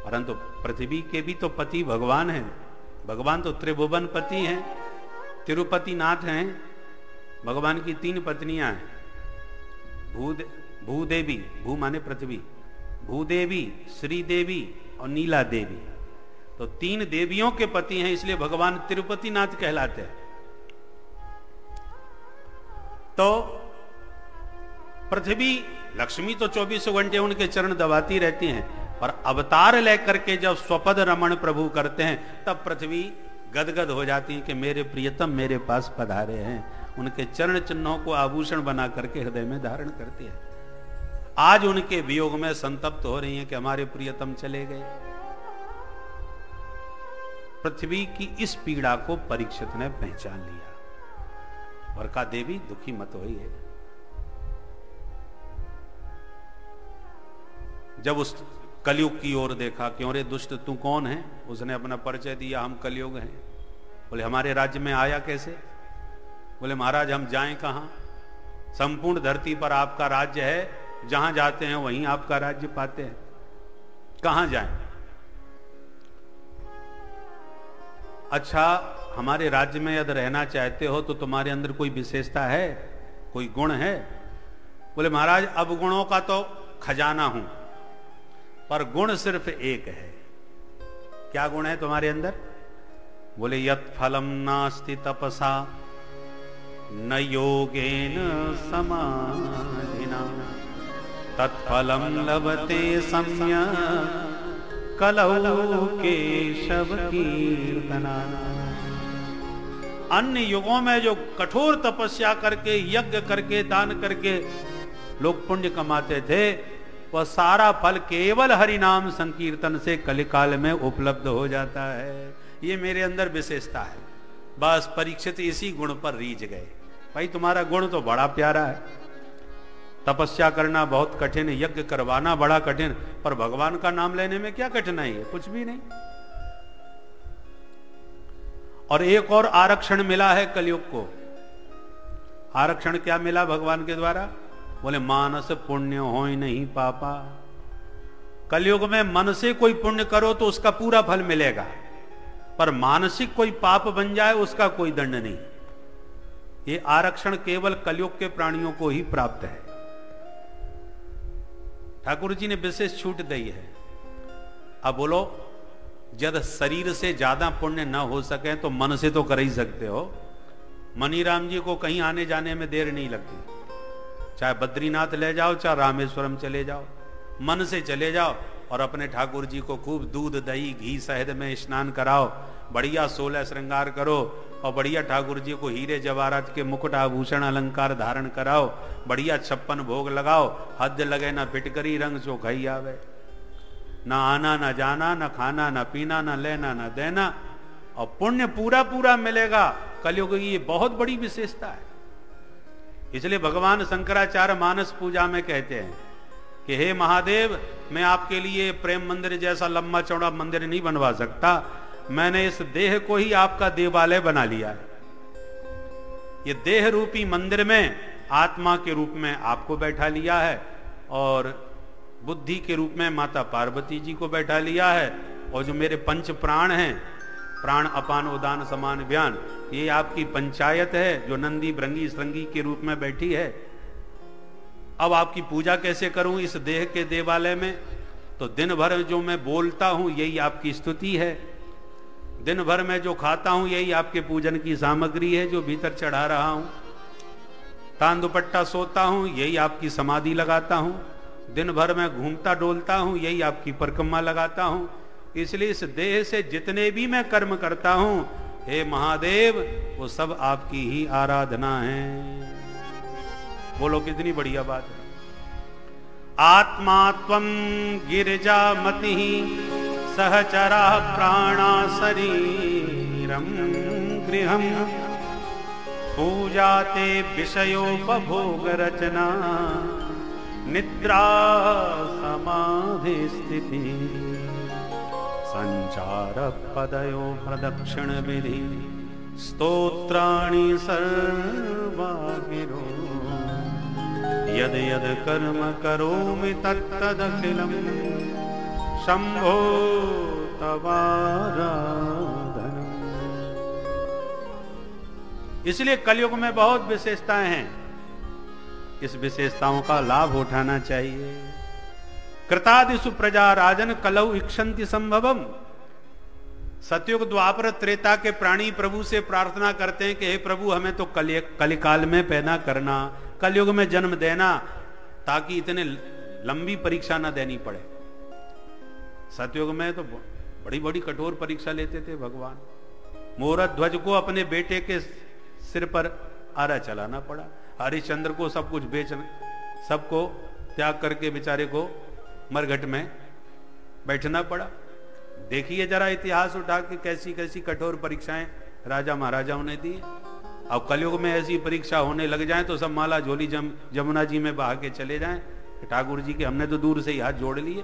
परंतु पृथ्वी के भी तो पति भगवान हैं। भगवान तो त्रिभुवन पति हैं, तिरुपति नाथ हैं। भगवान की 3 पत्नियां हैं, भूदेवी, भू माने पृथ्वी, भूदेवी, श्रीदेवी और नीला देवी। तो 3 देवियों के पति हैं, इसलिए भगवान तिरुपति नाथ कहलाते हैं। तो पृथ्वी लक्ष्मी तो 24 घंटे उनके चरण दबाती रहती हैं, पर अवतार लेकर के जब स्वपद रमण प्रभु करते हैं, तब पृथ्वी गदगद हो जाती है कि मेरे प्रियतम मेरे पास पधारे हैं। उनके चरण चिन्हों को आभूषण बना करके हृदय में धारण करती है। आज उनके वियोग में संतप्त हो रही हैं कि हमारे प्रियतम चले गए। पृथ्वी की इस पीड़ा को परीक्षित ने पहचान लिया और कहा देवी दुखी मत होइए। जब उस कलयुग की ओर देखा, क्यों रे दुष्ट तू कौन है? उसने अपना परिचय दिया, हम कलयुग हैं। बोले हमारे राज्य में आया कैसे? बोले महाराज हम जाएं कहां? संपूर्ण धरती पर आपका राज्य है, जहां जाते हैं वहीं आपका राज्य पाते हैं, कहां जाएं? अच्छा हमारे राज्य में यदि रहना चाहते हो तो तुम्हारे अंदर कोई विशेषता है, कोई गुण है? बोले महाराज अवगुणों का तो खजाना हूं, पर गुण सिर्फ एक है। क्या गुण है तुम्हारे अंदर? बोले यत् फलम नास्ति तपसा न योगेन समाधिना तत्फलम लभते सम्यक् कलौ केशव कीर्तना। अन्य युगों में जो कठोर तपस्या करके, यज्ञ करके, दान करके लोग पुण्य कमाते थे, वह सारा फल केवल हरि नाम संकीर्तन से कलिकाल में उपलब्ध हो जाता है। ये मेरे अंदर विशेषता है। बस परीक्षित इसी गुण पर रीझ गए। भाई तुम्हारा गुण तो बड़ा प्यारा है, तपस्या करना बहुत कठिन, यज्ञ करवाना बड़ा कठिन, पर भगवान का नाम लेने में क्या कठिनाई है? कुछ भी नहीं। और एक और आरक्षण मिला है कलयुग को। आरक्षण क्या मिला भगवान के द्वारा? बोले मानस पुण्य हो नहीं पापा। कलयुग में मन से कोई पुण्य करो तो उसका पूरा फल मिलेगा, पर मानसिक कोई पाप बन जाए उसका कोई दंड नहीं। ये आरक्षण केवल कलयुग के प्राणियों को ही प्राप्त है। ठाकुर जी ने विशेष छूट दी है। अब बोलो जब शरीर से ज्यादा पुण्य न हो सके तो मन से तो कर ही सकते हो। मनीराम जी को कहीं आने जाने में देर नहीं लगती, चाहे बद्रीनाथ ले जाओ चाहे रामेश्वरम चले जाओ, मन से चले जाओ और अपने ठाकुर जी को खूब दूध दही घी शहद में स्नान कराओ, बढ़िया 16 श्रृंगार करो, और बढ़िया ठाकुर जी को हीरे जवाहरात के मुकुट आभूषण अलंकार धारण कराओ, बढ़िया 56 भोग लगाओ, हद लगे ना फिटकरी रंग जो खाई आवे, ना आना ना जाना, ना खाना ना पीना, ना लेना ना देना, और पुण्य पूरा पूरा मिलेगा। कलयुग की ये बहुत बड़ी विशेषता है। इसलिए भगवान शंकराचार्य मानस पूजा में कहते हैं कि हे महादेव, मैं आपके लिए प्रेम मंदिर जैसा लंबा चौड़ा मंदिर नहीं बनवा सकता, मैंने इस देह को ही आपका देवालय बना लिया है। ये देह रूपी मंदिर में आत्मा के रूप में आपको बैठा लिया है, और बुद्धि के रूप में माता पार्वती जी को बैठा लिया है, और जो मेरे पंच प्राण हैं, प्राण अपान उदान समान व्यान, ये आपकी पंचायत है जो नंदी भृंगी श्रृंगी के रूप में बैठी है। अब आपकी पूजा कैसे करूं इस देह के देवालय में? तो दिन भर जो मैं बोलता हूं यही आपकी स्तुति है, दिन भर मैं जो खाता हूं यही आपके पूजन की सामग्री है जो भीतर चढ़ा रहा हूं। तान दुपट्टा सोता हूं यही आपकी समाधि लगाता हूं, दिन भर मैं घूमता डोलता हूं यही आपकी परिक्रमा लगाता हूं। इसलिए इस देह से जितने भी मैं कर्म करता हूं, हे महादेव, वो सब आपकी ही आराधना है। बोलो कितनी बढ़िया बात है। आत्मा त्वं गिरिजामति सहचरा प्राणा शरीरम गृहम पूजाते विषयोपभोग रचना निद्रा समाधि स्थिति संचार पदयो प्रदक्षिण विधि स्तोत्राणि सर्वा गिरो यद यद कर्म करोमि तत्तदखिलम् शंभो तवाराधनम्। इसलिए कलयुग में बहुत विशेषताएं हैं, इस विशेषताओं का लाभ उठाना चाहिए। कृतादिषु प्रजा राजन कलौ इक्षन्ति संभवम। सतयुग द्वापर त्रेता के प्राणी प्रभु से प्रार्थना करते हैं कि हे प्रभु, हमें तो कलिकाल में पैदा करना, कलयुग में जन्म देना, ताकि इतने लंबी परीक्षा ना देनी पड़े। सतयुग में तो बड़ी बड़ी कठोर परीक्षा लेते थे भगवान। मोरत ध्वज को अपने बेटे के सिर पर आरा चलाना पड़ा, हरिश्चंद्र को सब कुछ बेचना, सबको त्याग करके बेचारे को मरघट में बैठना पड़ा। देखिए जरा इतिहास उठा के कैसी कैसी कठोर परीक्षाएं राजा महाराजाओं ने दी। अब कलयुग में ऐसी परीक्षा होने लग जाए तो सब माला झोली जमुना जी में बहा के चले जाएं। ठाकुर जी के हमने तो दूर से ही हाथ जोड़ लिए।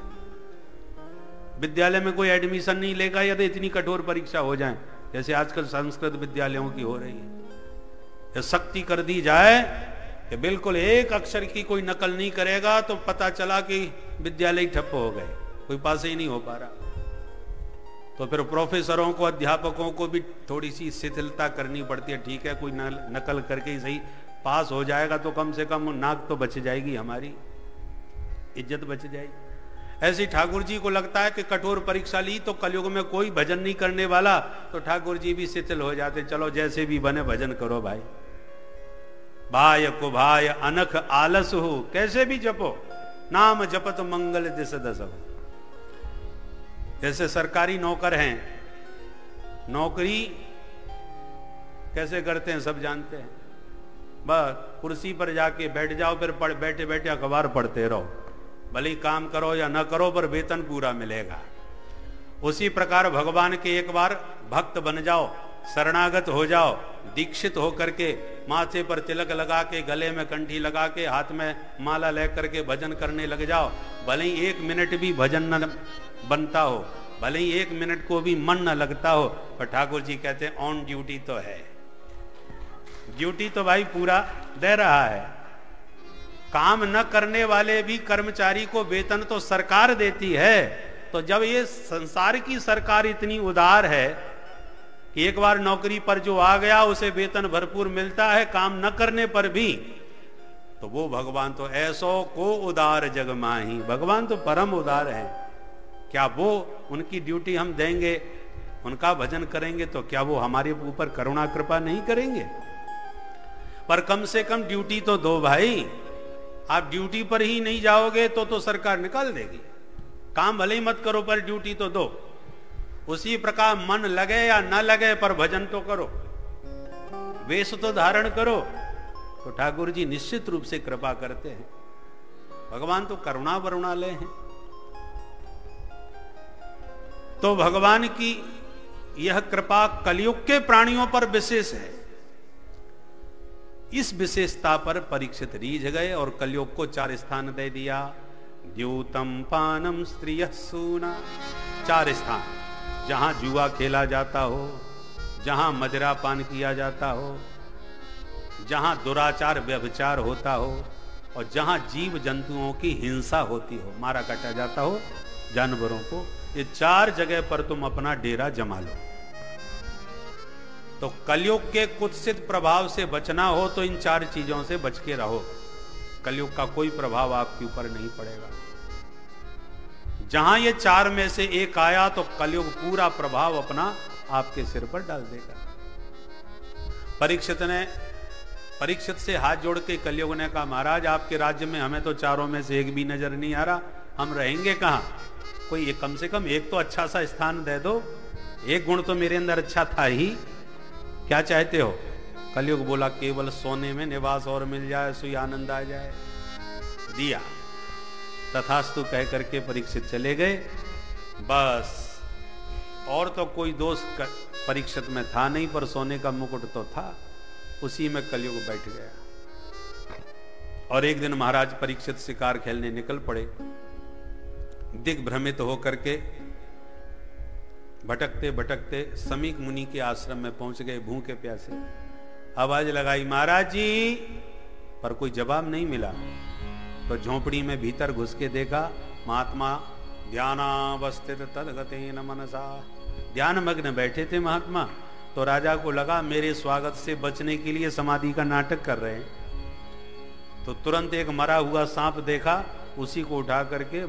विद्यालय में कोई एडमिशन नहीं लेगा यदि इतनी कठोर परीक्षा हो जाए, जैसे आजकल संस्कृत विद्यालयों की हो रही है। यह सख्ती कर दी जाए कि बिल्कुल एक अक्षर की कोई नकल नहीं करेगा तो पता चला कि विद्यालय ठप्प हो गए, कोई पास ही नहीं हो पा रहा। तो फिर प्रोफेसरों को, अध्यापकों को भी थोड़ी सी शिथिलता करनी पड़ती है। ठीक है, कोई नकल करके ही सही पास हो जाएगा तो कम से कम नाक तो बच जाएगी, हमारी इज्जत बच जाएगी। ऐसे ठाकुर जी को लगता है कि कठोर परीक्षा ली तो कलयुग में कोई भजन नहीं करने वाला, तो ठाकुर जी भी शिथिल हो जाते, चलो जैसे भी बने भजन करो भाई। भाय को भाय अनख आलस हो, कैसे भी जपो, नाम जपत मंगल दिस दस हो। जैसे सरकारी नौकर हैं, नौकरी कैसे करते हैं सब जानते हैं। बस कुर्सी पर जाके बैठ जाओ, फिर बैठे बैठे अखबार पढ़ते रहो, भले ही काम करो या ना करो पर वेतन पूरा मिलेगा। उसी प्रकार भगवान के एक बार भक्त बन जाओ, शरणागत हो जाओ, दीक्षित हो करके माथे पर तिलक लगा के, गले में कंठी लगा के, हाथ में माला लेकर के भजन करने लग जाओ। भले ही 1 मिनट भी भजन न बनता हो, भले ही 1 मिनट को भी मन न लगता हो, पर ठाकुर जी कहते हैं ऑन ड्यूटी तो है। ड्यूटी तो भाई पूरा दे रहा है। काम न करने वाले भी कर्मचारी को वेतन तो सरकार देती है। तो जब ये संसार की सरकार इतनी उदार है कि एक बार नौकरी पर जो आ गया उसे वेतन भरपूर मिलता है, काम न करने पर भी, तो वो भगवान तो ऐसो को उदार जग माही, भगवान तो परम उदार है। क्या वो उनकी ड्यूटी हम देंगे, उनका भजन करेंगे तो क्या वो हमारे ऊपर करुणा कृपा नहीं करेंगे? पर कम से कम ड्यूटी तो दो भाई। आप ड्यूटी पर ही नहीं जाओगे तो सरकार निकाल देगी। काम भले ही मत करो पर ड्यूटी तो दो। उसी प्रकार मन लगे या न लगे पर भजन तो करो। वेश तो धारण करो। तो ठाकुर जी निश्चित रूप से कृपा करते हैं। भगवान तो करुणा वरुणालय हैं। तो भगवान की यह कृपा कलयुग के प्राणियों पर विशेष है। इस विशेषता पर परीक्षित रीझ गए और कलयुग को 4 स्थान दे दिया। द्यूतम पानम स्त्रियः सूना, 4 स्थान जहां जुआ खेला जाता हो, जहां मदिरा पान किया जाता हो, जहां दुराचार व्यभिचार होता हो और जहां जीव जंतुओं की हिंसा होती हो, मारा काटा जाता हो जानवरों को, ये 4 जगह पर तुम अपना डेरा जमा लो। तो कलयुग के कुत्सित प्रभाव से बचना हो तो इन 4 चीजों से बच के रहो। कलयुग का कोई प्रभाव आपके ऊपर नहीं पड़ेगा। जहां ये 4 में से एक आया तो कलयुग पूरा प्रभाव अपना आपके सिर पर डाल देगा। परीक्षित से हाथ जोड़ के कलयुग ने कहा, महाराज आपके राज्य में हमें तो 4 में से एक भी नजर नहीं आ रहा, हम रहेंगे कहां? कोई कम से कम एक तो अच्छा सा स्थान दे दो। एक गुण तो मेरे अंदर अच्छा था ही, क्या चाहते हो? कलयुग बोला, केवल सोने में निवास और मिल जाए, सुई आनंद आ जाए। दिया। तथास्तु कह करके परीक्षित चले गए। बस और तो कोई दोष परीक्षित में था नहीं, पर सोने का मुकुट तो था, उसी में कलयुग बैठ गया। और एक दिन महाराज परीक्षित शिकार खेलने निकल पड़े। दिग्भ्रमित होकर के भटकते भटकते समीक मुनि के आश्रम में पहुंच गए, भूखे प्यासे। आवाज लगाई, महाराज जी, पर कोई जवाब नहीं मिला। तो झोपड़ी में भीतर घुस के देखा, महात्मा ध्यानावस्थित तदगतेन मनसा, ध्यान मग्न बैठे थे महात्मा। तो राजा को लगा मेरे स्वागत से बचने के लिए समाधि का नाटक कर रहे हैं। तो तुरंत एक मरा हुआ सांप देखा, उसी को उठा करके